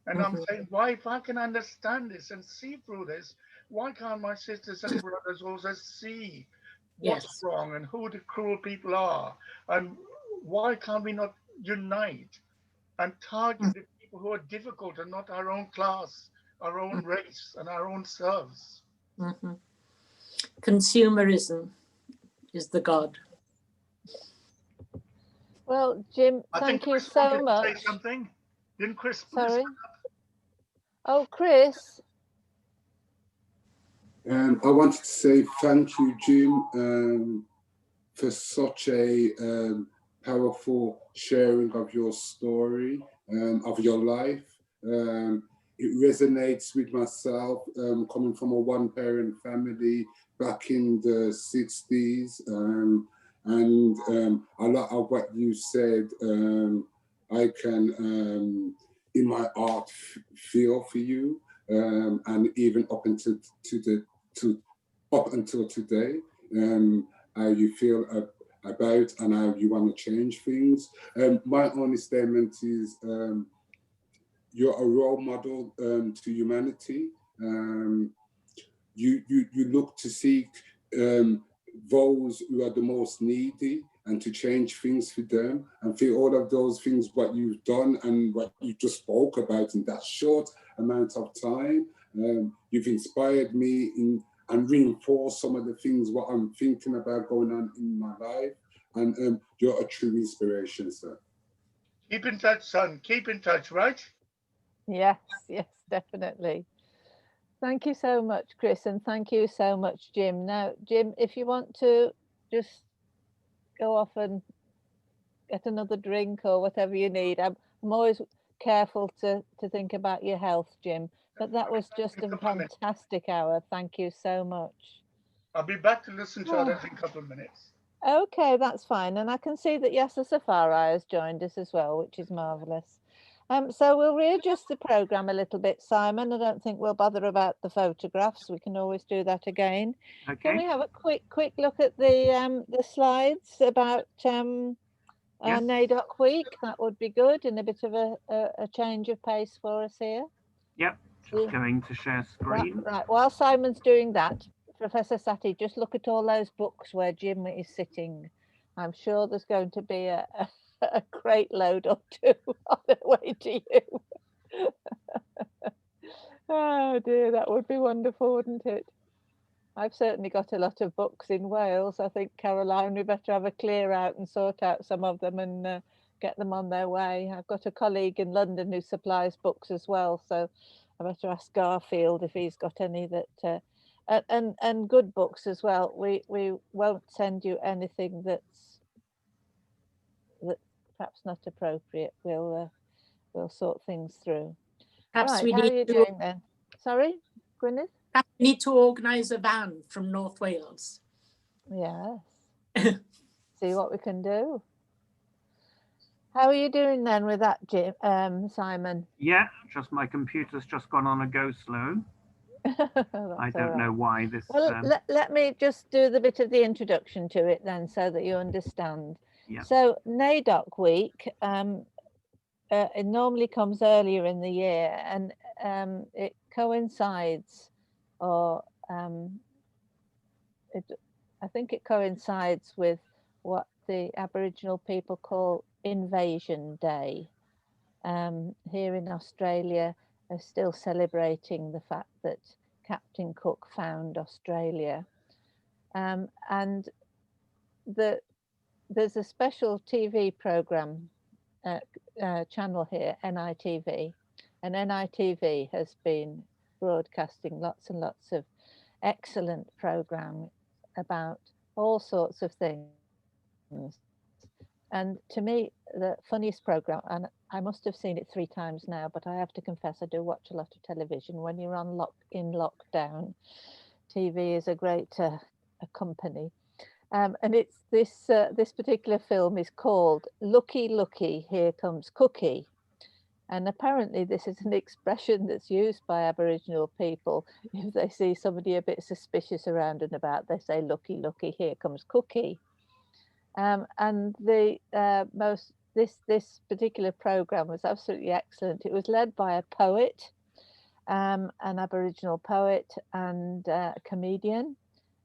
And I'm saying, why, if I can understand this and see through this, why can't my sisters and brothers also see what's Yes. wrong and who the cruel people are? And why can't we not unite and target the people who are difficult and not our own class, our own race, and our own selves? Mm-hmm. Consumerism is the god. Well, Jim, thank you so much. Say something? Didn't Chris? Sorry. Oh, Chris. I wanted to say thank you, Jim, for such a powerful sharing of your story, of your life. It resonates with myself, coming from a one-parent family back in the 60s. And a lot of what you said, I can, in my art, feel for you. And even up until today, how you feel about and how you want to change things. My only statement is you're a role model to humanity. You look to seek those who are the most needy and to change things for them, and for all of those things what you've done and what you just spoke about in that short amount of time. You've inspired me and reinforced some of the things what I'm thinking about going on in my life, and you're a true inspiration, sir. Keep in touch, son. Keep in touch, right? Yes, yes, definitely. Thank you so much, Chris, and thank you so much, Jim. Now, Jim, if you want to just go off and get another drink or whatever you need, I'm always careful to think about your health, Jim. But that was just a fantastic hour. Thank you so much. I'll be back to listen to others in a couple of minutes. Okay, that's fine. And I can see that Yasus Afari has joined us as well, which is marvellous. So we'll readjust the programme a little bit, Simon. I don't think we'll bother about the photographs. We can always do that again. Okay. Can we have a quick look at the slides about Yes. NAIDOC week? That would be good, and a bit of a change of pace for us here. Yep, just going to share screen. Right. While Simon's doing that, Professor Sati, just look at all those books where Jim is sitting. I'm sure there's going to be a crate load or two on the way to you. Oh dear, that would be wonderful, wouldn't it? I've certainly got a lot of books in Wales. I think, Caroline, we better have a clear out and sort out some of them and get them on their way. I've got a colleague in London who supplies books as well, so I better ask Garfield if he's got any that and good books as well. We won't send you anything that's perhaps not appropriate. We'll sort things through. Perhaps right, we how need are you doing then? Sorry, Gwyneth? Perhaps we need to organise a van from North Wales. Yes. See what we can do. How are you doing then with that, Jim, Simon? Yeah, just my computer's just gone on a go slow. I don't know why this. Well, let me just do the bit of the introduction to it then, so that you understand. Yeah. So NAIDOC week, it normally comes earlier in the year, and it coincides, or I think it coincides with what the Aboriginal people call Invasion Day. Here in Australia, are still celebrating the fact that Captain Cook found Australia. And there's a special TV program channel here, NITV, and NITV has been broadcasting lots and lots of excellent programming about all sorts of things. And to me, the funniest program, and I must have seen it 3 times now, but I have to confess I do watch a lot of television. When you're in lockdown, TV is a great company. And it's this particular film is called "Looky, Looky, Here Comes Cookie." And apparently this is an expression that's used by Aboriginal people. If they see somebody a bit suspicious around and about, they say, "Looky, looky, here comes Cookie." And this particular program was absolutely excellent. It was led by a poet, an Aboriginal poet and comedian,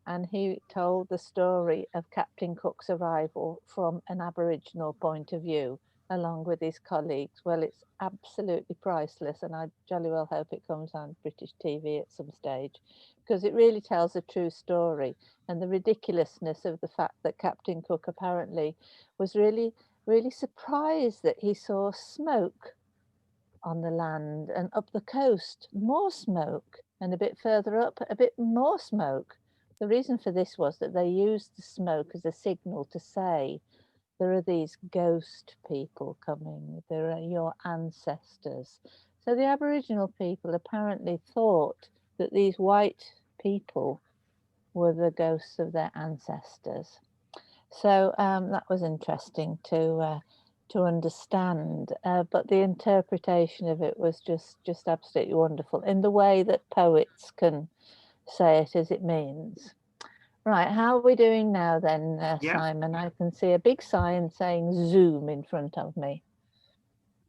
and he told the story of Captain Cook's arrival from an Aboriginal point of view, along with his colleagues. Well, it's absolutely priceless, and I jolly well hope it comes on British TV at some stage, because it really tells a true story, and the ridiculousness of the fact that Captain Cook apparently was really, really surprised that he saw smoke on the land, and up the coast, more smoke, and a bit further up, a bit more smoke. The reason for this was that they used the smoke as a signal to say, there are these ghost people coming, there are your ancestors. So the Aboriginal people apparently thought that these white people were the ghosts of their ancestors. So that was interesting to understand, but the interpretation of it was just absolutely wonderful in the way that poets can say it as it means. Right, how are we doing now then, Simon? I can see a big sign saying Zoom in front of me.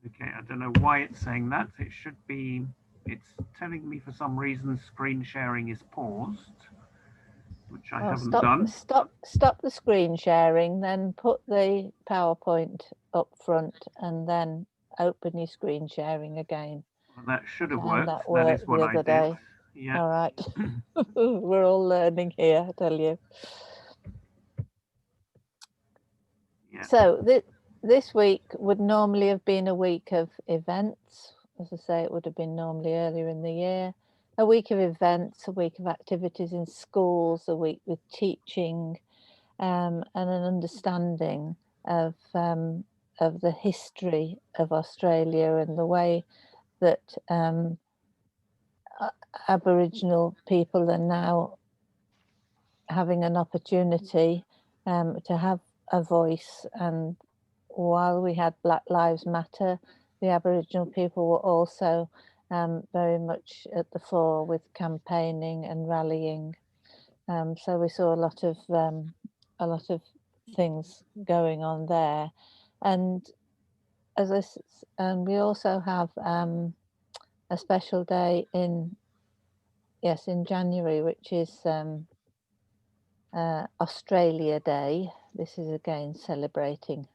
Okay, I don't know why it's saying that. It should be, it's telling me for some reason screen sharing is paused, which I haven't done. Stop the screen sharing, then put the PowerPoint up front and then open your screen sharing again. Well, that should have worked. That worked the other day. Yeah. All right. We're all learning here, I tell you. Yeah. So this week would normally have been a week of events. As I say, it would have been normally earlier in the year. A week of events, a week of activities in schools, a week with teaching, and an understanding of the history of Australia and the way that Aboriginal people are now having an opportunity to have a voice. And while we had Black Lives Matter, the Aboriginal people were also very much at the fore with campaigning and rallying. So we saw a lot of things going on there, and we also have a special day in January, which is Australia Day. This is again celebrating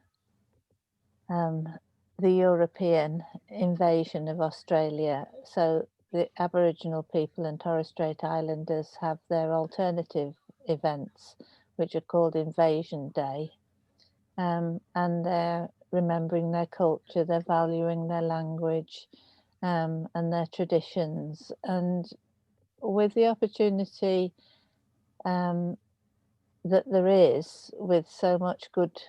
the European invasion of Australia. So the Aboriginal people and Torres Strait Islanders have their alternative events, which are called Invasion Day, and they're remembering their culture, they're valuing their language and their traditions. And with the opportunity that there is with so much good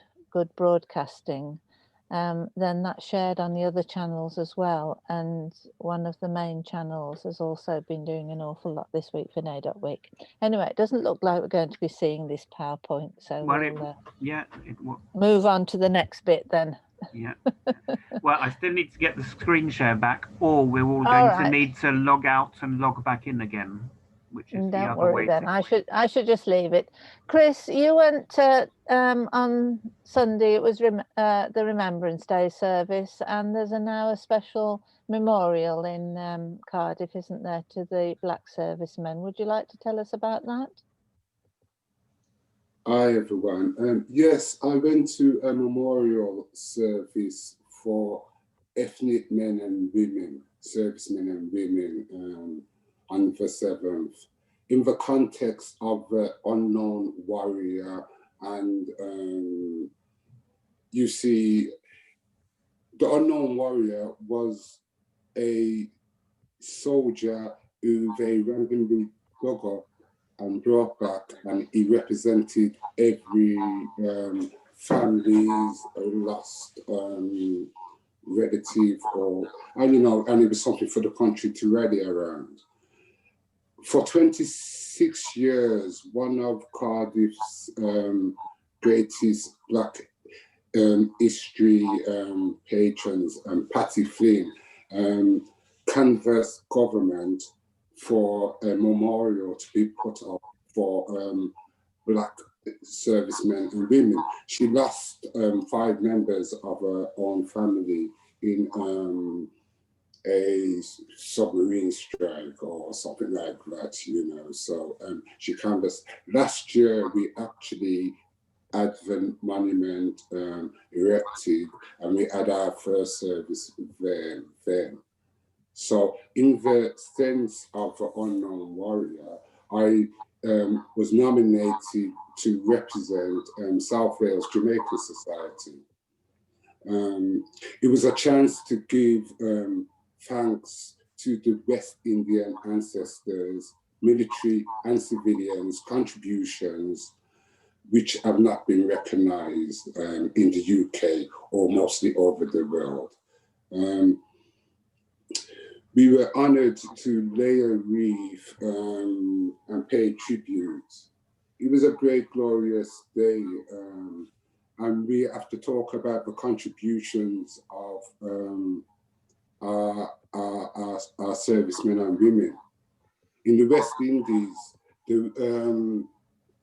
broadcasting, then that's shared on the other channels as well. And one of the main channels has also been doing an awful lot this week for NAIDOC Week. Anyway, it doesn't look like we're going to be seeing this PowerPoint, so we'll move on to the next bit then. Yeah. Well, I still need to get the screen share back, or we're all going to need to log out and log back in again. Which is Don't worry then. I should just leave it. Chris, you went on Sunday. It was the Remembrance Day service, and there's now a special memorial in Cardiff, isn't there, to the Black servicemen? Would you like to tell us about that? Hi everyone. Yes, I went to a memorial service for ethnic men and women, servicemen and women. On the 7th, in the context of the unknown warrior. And you see, the unknown warrior was a soldier who they randomly dug up and brought back, and he represented every families lost relative, or and it was something for the country to rally around. For 26 years, one of Cardiff's greatest Black history patrons, Patty Flynn, canvassed government for a memorial to be put up for Black servicemen and women. She lost 5 members of her own family in a submarine strike or something like that, So she canvassed. Last year, we actually had the monument erected, and we had our first service there then. So in the sense of an unknown warrior, I was nominated to represent South Wales Jamaican Society. It was a chance to give thanks to the West Indian ancestors, military and civilians, contributions which have not been recognized in the UK or mostly over the world. We were honored to lay a wreath and pay tribute. It was a great, glorious day. And we have to talk about the contributions of our servicemen and women. In the West Indies, the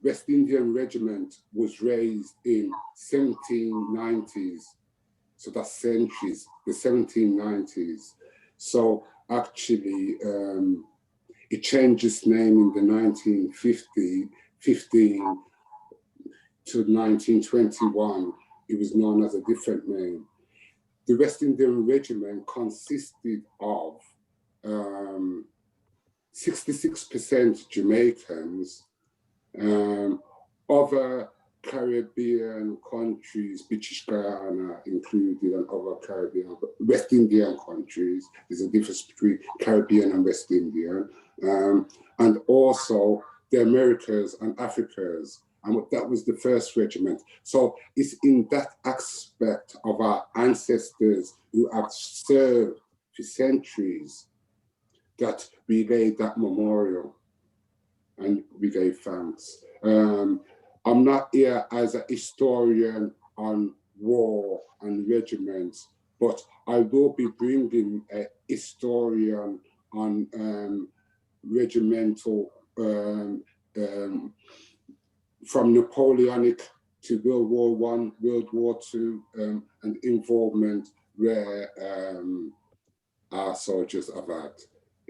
West Indian Regiment was raised in 1790s. So that's centuries, the 1790s. So actually, it changed its name in the 1915 to 1921. It was known as a different name. The West Indian Regiment consisted of 66% Jamaicans, other Caribbean countries, British Guyana included, and other Caribbean, West Indian countries. There's a difference between Caribbean and West Indian, and also the Americas and Africas. And that was the first regiment. So it's in that aspect of our ancestors who have served for centuries that we laid that memorial and we gave thanks. I'm not here as a historian on war and regiments, but I will be bringing a historian on regimental from Napoleonic to World War I, World War II, and involvement where our soldiers have had,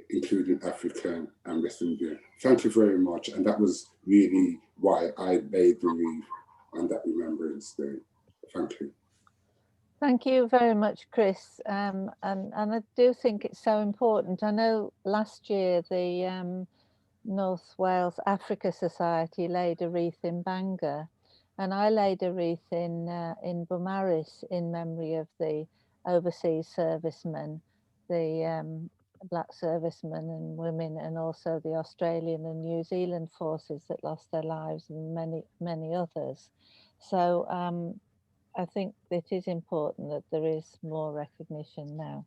including African and West Indian. Thank you very much. And that was really why I laid the wreath on that Remembrance Day. Thank you. Thank you very much, Chris. And I do think it's so important. I know last year the North Wales Africa Society laid a wreath in Bangor, and I laid a wreath in Beaumaris in memory of the overseas servicemen, the Black servicemen and women, and also the Australian and New Zealand forces that lost their lives, and many others. So I think it is important that there is more recognition now.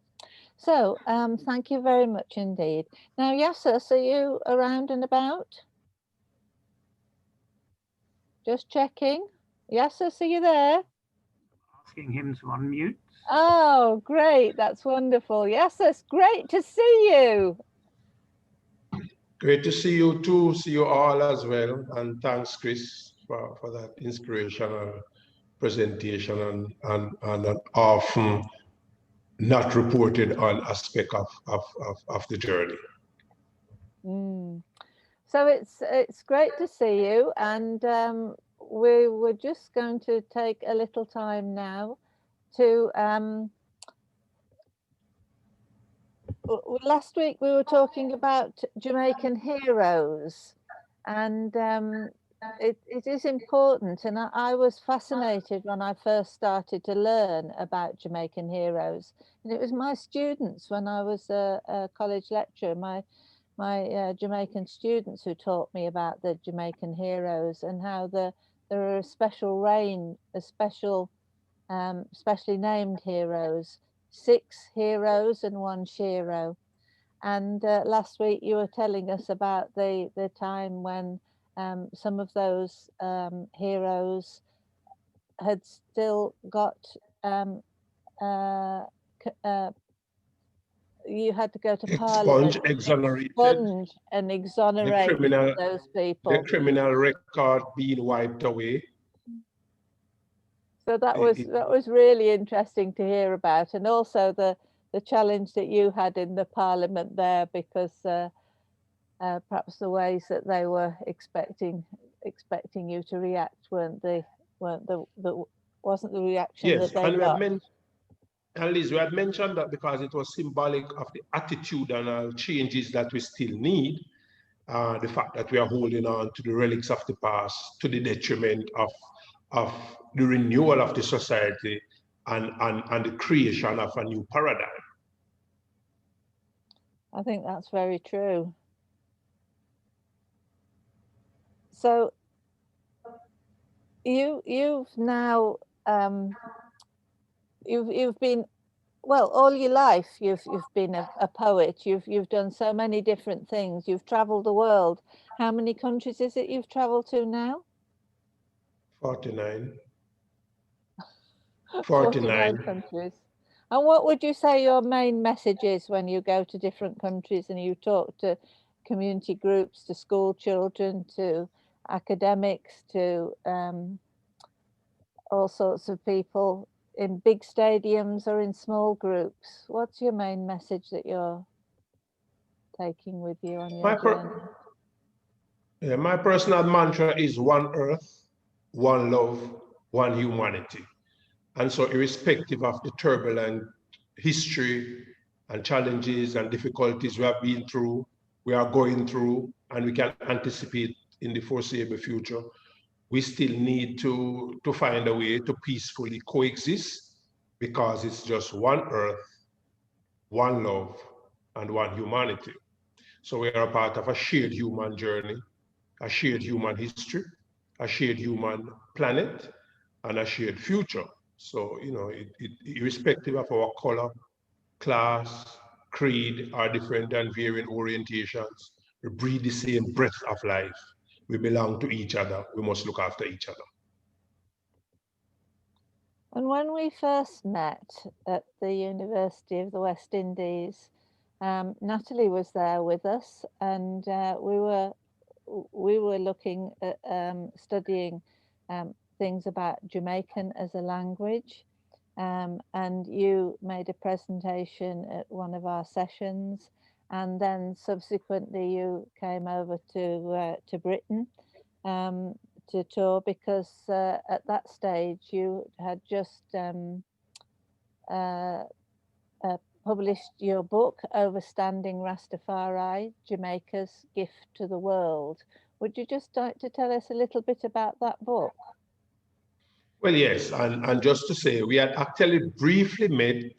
So thank you very much indeed. Now, Yasus, are you around and about? Just checking. Yasus, are you there? Asking him to unmute. Oh, great. That's wonderful. Yasus, great to see you. Great to see you too, see you all as well. And thanks, Chris, for that inspirational presentation and an often not reported on aspect of the journey. So it's great to see you, and we were just going to take a little time now to last week we were talking about Jamaican heroes, and it is important, and I was fascinated when I first started to learn about Jamaican heroes, and it was my students when I was a college lecturer. my Jamaican students who taught me about the Jamaican heroes and how there are a special range, specially named heroes, 6 heroes and 1 shero. And last week you were telling us about the time when some of those heroes had still got you had to go to Parliament, expunge and exonerate those people. The criminal record being wiped away. So that was really interesting to hear about, and also the challenge that you had in the Parliament there, because perhaps the ways that they were expecting you to react wasn't the reaction that they got. And Liz, we had mentioned that because it was symbolic of the attitudinal changes that we still need. The fact that we are holding on to the relics of the past to the detriment of the renewal of the society and the creation of a new paradigm. I think that's very true. So you've now you've been, well, all your life you've been a poet. You've done so many different things. You've traveled the world. How many countries is it you've traveled to now? 49. 49 countries. And what would you say your main message is when you go to different countries and you talk to community groups, to school children, to academics, to all sorts of people in big stadiums or in small groups? What's your main message that you're taking with you on your journey? My personal mantra is one earth, one love, one humanity. And so irrespective of the turbulent history and challenges and difficulties we have been through, we are going through, and we can anticipate in the foreseeable future, we still need to find a way to peacefully coexist, because it's just one earth, one love, and one humanity. So we are a part of a shared human journey, a shared human history, a shared human planet, and a shared future. So, you know, irrespective of our color, class, creed, our different and varying orientations, we breathe the same breath of life. We belong to each other. We must look after each other. And when we first met at the University of the West Indies, Natalie was there with us, and we were looking at studying things about Jamaican as a language, and you made a presentation at one of our sessions, and then subsequently you came over to Britain to tour, because at that stage you had just published your book, Overstanding Rastafari, Jamaica's Gift to the World. Would you just like to tell us a little bit about that book? Well, yes, and just to say, we had actually briefly met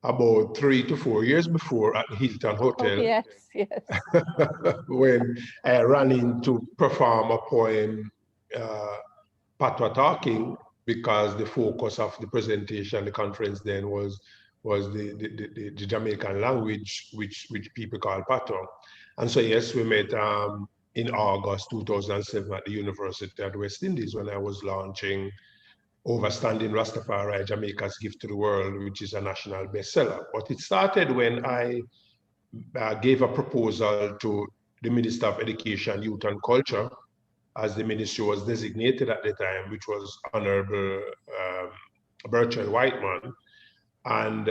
about 3 to 4 years before at the Hilton Hotel. Oh, yes. When I ran in to perform a poem, Patois Talking, because the focus of the presentation, the conference then was the Jamaican language, which people call Patois. And so, yes, we met in August 2007 at the University of the West Indies, when I was launching Overstanding Rastafari, Jamaica's Gift to the World, which is a national bestseller. But it started when I gave a proposal to the Minister of Education, Youth and Culture, as the ministry was designated at the time, which was Honorable Bertrand Whiteman. And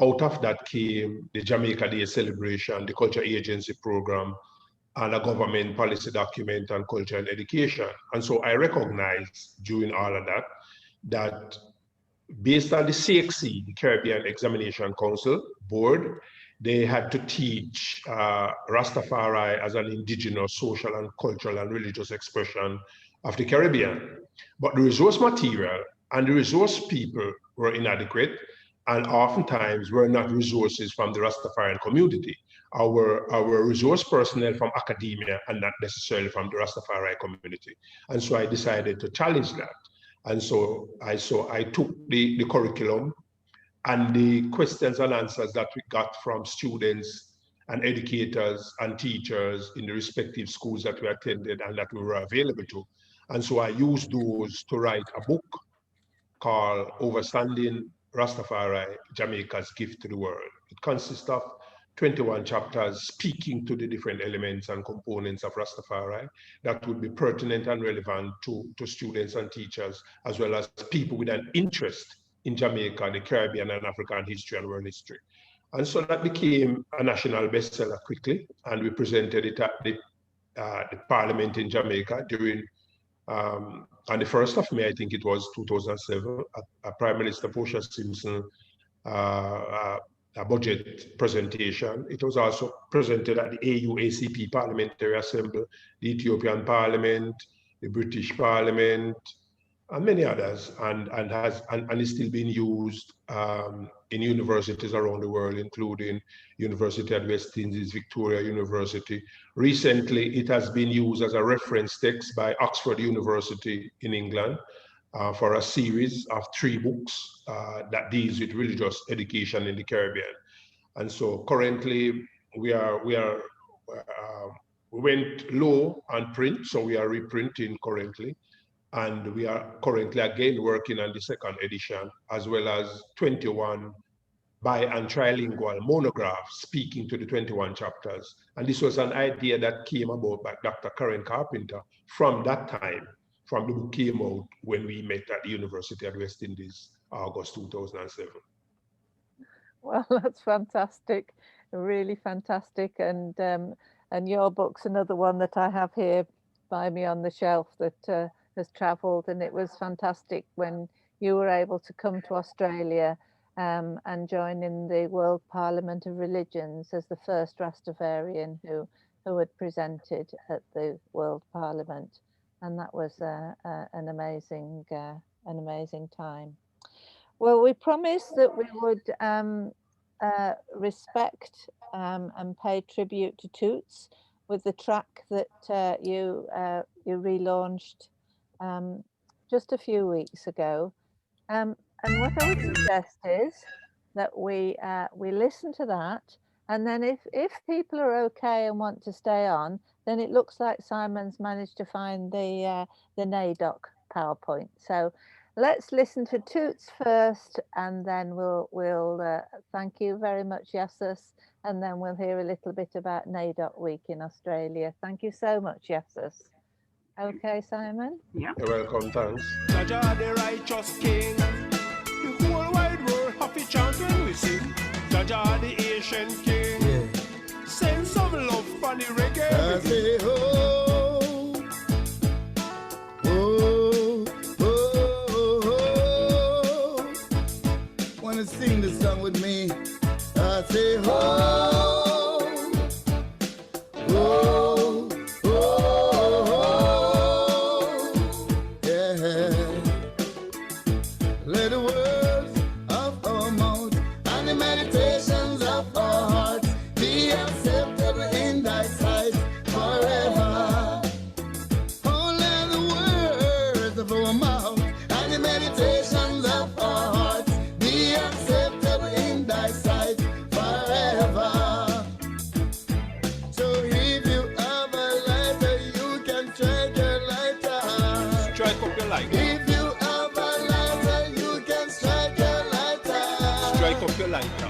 out of that came the Jamaica Day celebration, the Culture Agency program, and a government policy document on culture and education. And so I recognized during all of that based on the CXC, the Caribbean Examination Council Board, they had to teach Rastafari as an indigenous social and cultural and religious expression of the Caribbean. But the resource material and the resource people were inadequate, and oftentimes were not resources from the Rastafarian community. our resource personnel from academia and not necessarily from the Rastafari community. And so I decided to challenge that. And so I took the curriculum and the questions and answers that we got from students and educators and teachers in the respective schools that we attended and that we were available to. And so I used those to write a book called Overstanding Rastafari, Jamaica's Gift to the World. It consists of 21 chapters speaking to the different elements and components of Rastafari that would be pertinent and relevant to students and teachers, as well as people with an interest in Jamaica, the Caribbean and African history and world history. And so that became a national bestseller quickly, and we presented it at the Parliament in Jamaica during, on the 1st of May, I think it was 2007, Prime Minister Portia Simpson a budget presentation. It was also presented at the AU-ACP Parliamentary Assembly, the Ethiopian Parliament, the British Parliament, and many others, and is still being used in universities around the world, including University of West Indies, Victoria University. Recently, it has been used as a reference text by Oxford University in England for a series of 3 books that deals with religious education in the Caribbean. And so currently we went low on print, so we are reprinting currently. And we are currently again working on the 2nd edition, as well as 21 bi- and trilingual monographs speaking to the 21 chapters. And this was an idea that came about by Dr. Karen Carpenter from that time, from the book came out when we met at the University of West Indies, August 2007. Well, that's fantastic, really fantastic. And your book's another one that I have here by me on the shelf that has travelled, and it was fantastic when you were able to come to Australia and join in the World Parliament of Religions as the first Rastafarian who had presented at the World Parliament, and that was an amazing time. Well, we promised that we would respect and pay tribute to Toots with the track that you relaunched just a few weeks ago, and what I would suggest is that we listen to that, and then if people are okay and want to stay on, then it looks like Simon's managed to find the NAIDOC PowerPoint. So let's listen to Toots first, and then we'll thank you very much, Yasus, and then we'll hear a little bit about NAIDOC Week in Australia. Thank you so much, Yasus. Okay, Simon? Yeah. You're welcome, thanks. Jaja the righteous king, the whole wide world happy chant when we sing. Jaja the ancient king, yeah. Send some love for the reggae. I say, oh, oh, oh, oh, oh. Wanna sing this song with me? I say, oh, oh.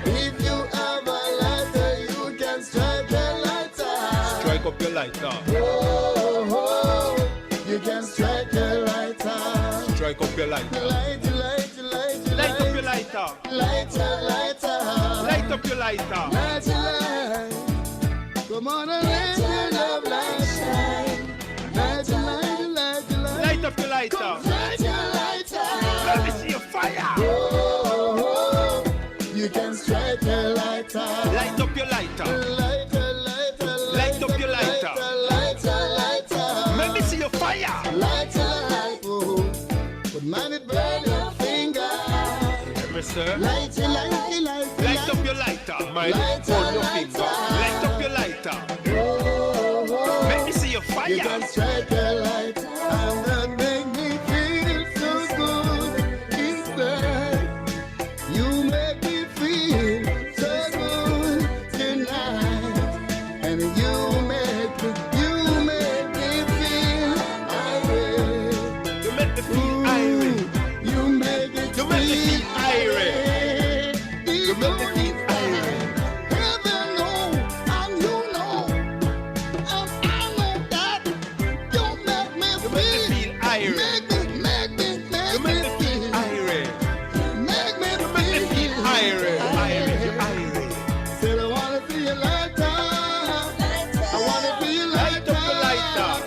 If you have a lighter, you can strike a lighter. Strike up your lighter. Oh, oh, you can strike a lighter. Strike up your lighter. Light, light, light, light up your lighter. Lighter, lighter. Light up your lighter. Light, light. Come on and let your love light shine. Light, light, light, light. Light up your lighter. Light your lighter. Let me see your fire. Oh, you can strike a lighter. Light up your lighter. Lighter, lighter, light up your lighter. Lighter, lighter. Let me see your fire. Lighter, light. Oh, but man, it burn your finger. Yes, sir. Light, light, light, light up your lighter. Mind it burn your finger. Light up your lighter. Make me see your fire. You can strike a light and that make me feel so good inside. You make me feel so good tonight, and you make me feel irate. You make me feel irate. You make me feel irate. You make me feel irate. Heaven knows, and you know, and I know that you make me feel irate. Make me feel irate. Make me feel irate. Said I wanna see you light up. I wanna see you light up. Light up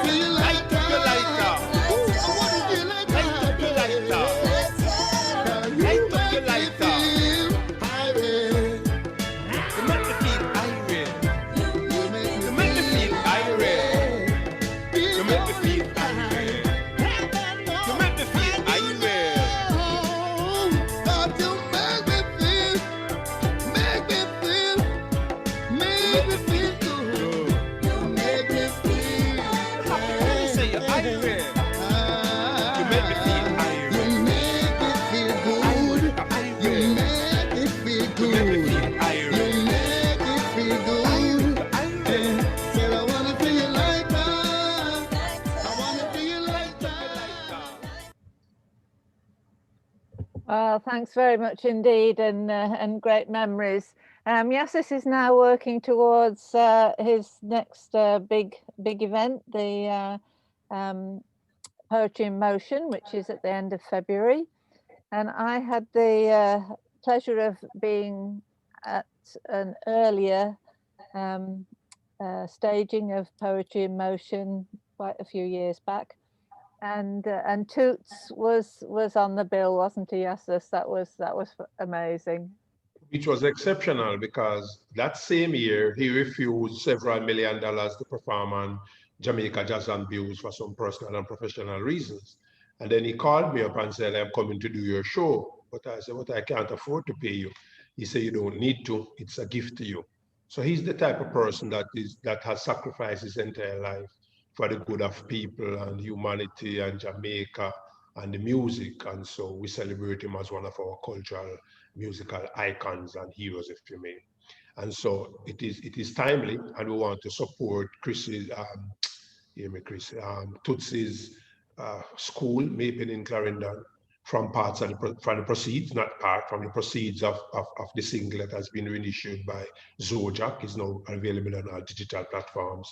your lighter. Light up your lighter. Light up your lighter. Light up your lighter. You make me feel irate. You make me feel irate. You make me feel irate. You make me feel irate. God, you make me feel good. You make me feel irate. Say you're irate. You make me feel irate. You make me feel good. You make me feel good. You make me feel irate. You make me feel good. Said I wanna feel you like that. I wanna feel you like that. Well, thanks very much indeed, and great memories. Yasus is now working towards his next big event, the Poetry in Motion, which is at the end of February. And I had the pleasure of being at an earlier staging of Poetry in Motion quite a few years back. And Toots was on the bill, wasn't he, Yasus? That was amazing. Which was exceptional because that same year he refused several $1 million to perform on Jamaica Jazz and Blues for some personal and professional reasons. And then he called me up and said, I'm coming to do your show. But I said, but I can't afford to pay you. He said, you don't need to, it's a gift to you. So he's the type of person that has sacrificed his entire life for the good of people and humanity and Jamaica and the music. And so we celebrate him as one of our cultural musical icons and heroes, if you may. And so it is timely, and we want to support Chris's, Toots's school, Maypin in Clarendon, from parts of from the proceeds, not part, from the proceeds of the single that has been reissued by Zojak, is now available on our digital platforms.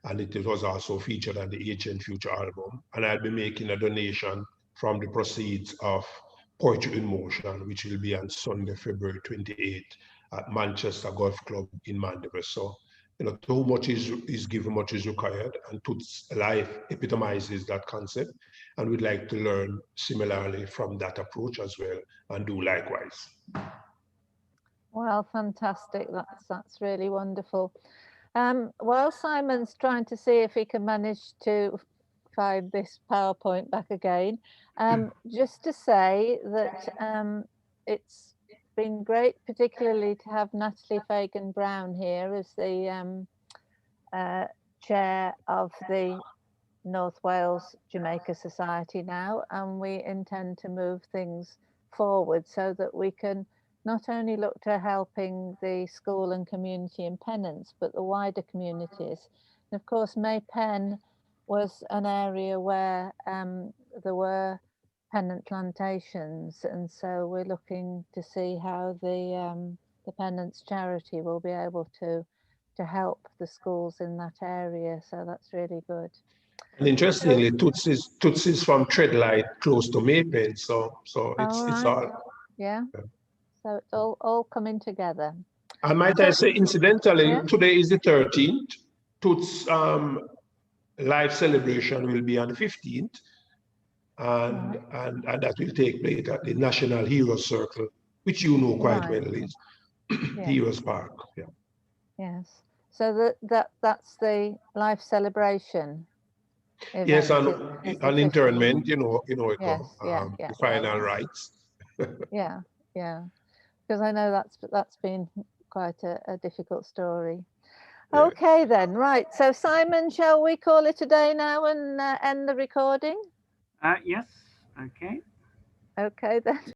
And it was also featured on the Ancient Future album. And I'll be making a donation from the proceeds of Poetry in Motion, which will be on Sunday, February 28th at Manchester Golf Club in Mandeville. So, too much is given, much is required, and Toots' life epitomizes that concept. And we'd like to learn similarly from that approach as well, and do likewise. Well, fantastic. That's really wonderful. While Simon's trying to see if he can manage to find this PowerPoint back again, just to say that it's been great, particularly to have Natalie Fagan-Brown here as the chair of the North Wales Jamaica Society now, and we intend to move things forward so that we can not only look to helping the school and community in Pennants, but the wider communities. And of course, Maypen was an area where there were Pennant plantations, and so we're looking to see how the Pennants charity will be able to help the schools in that area. So that's really good. And interestingly, Toots is from Treadlight, close to Maypen, so it's all. Yeah. So it's all coming together. And might I say, incidentally, today is the 13th. Toots' live celebration will be on the 15th, and that will take place at the National Heroes Circle, which you know quite well, Liz. Heroes Park. Yeah. Yes. So that's the live celebration. Yes, and internment, you know it, the final rites. Yeah. Because I know that's been quite a difficult story. Okay then, right. So Simon, shall we call it a day now and end the recording? Yes. Okay. Okay then.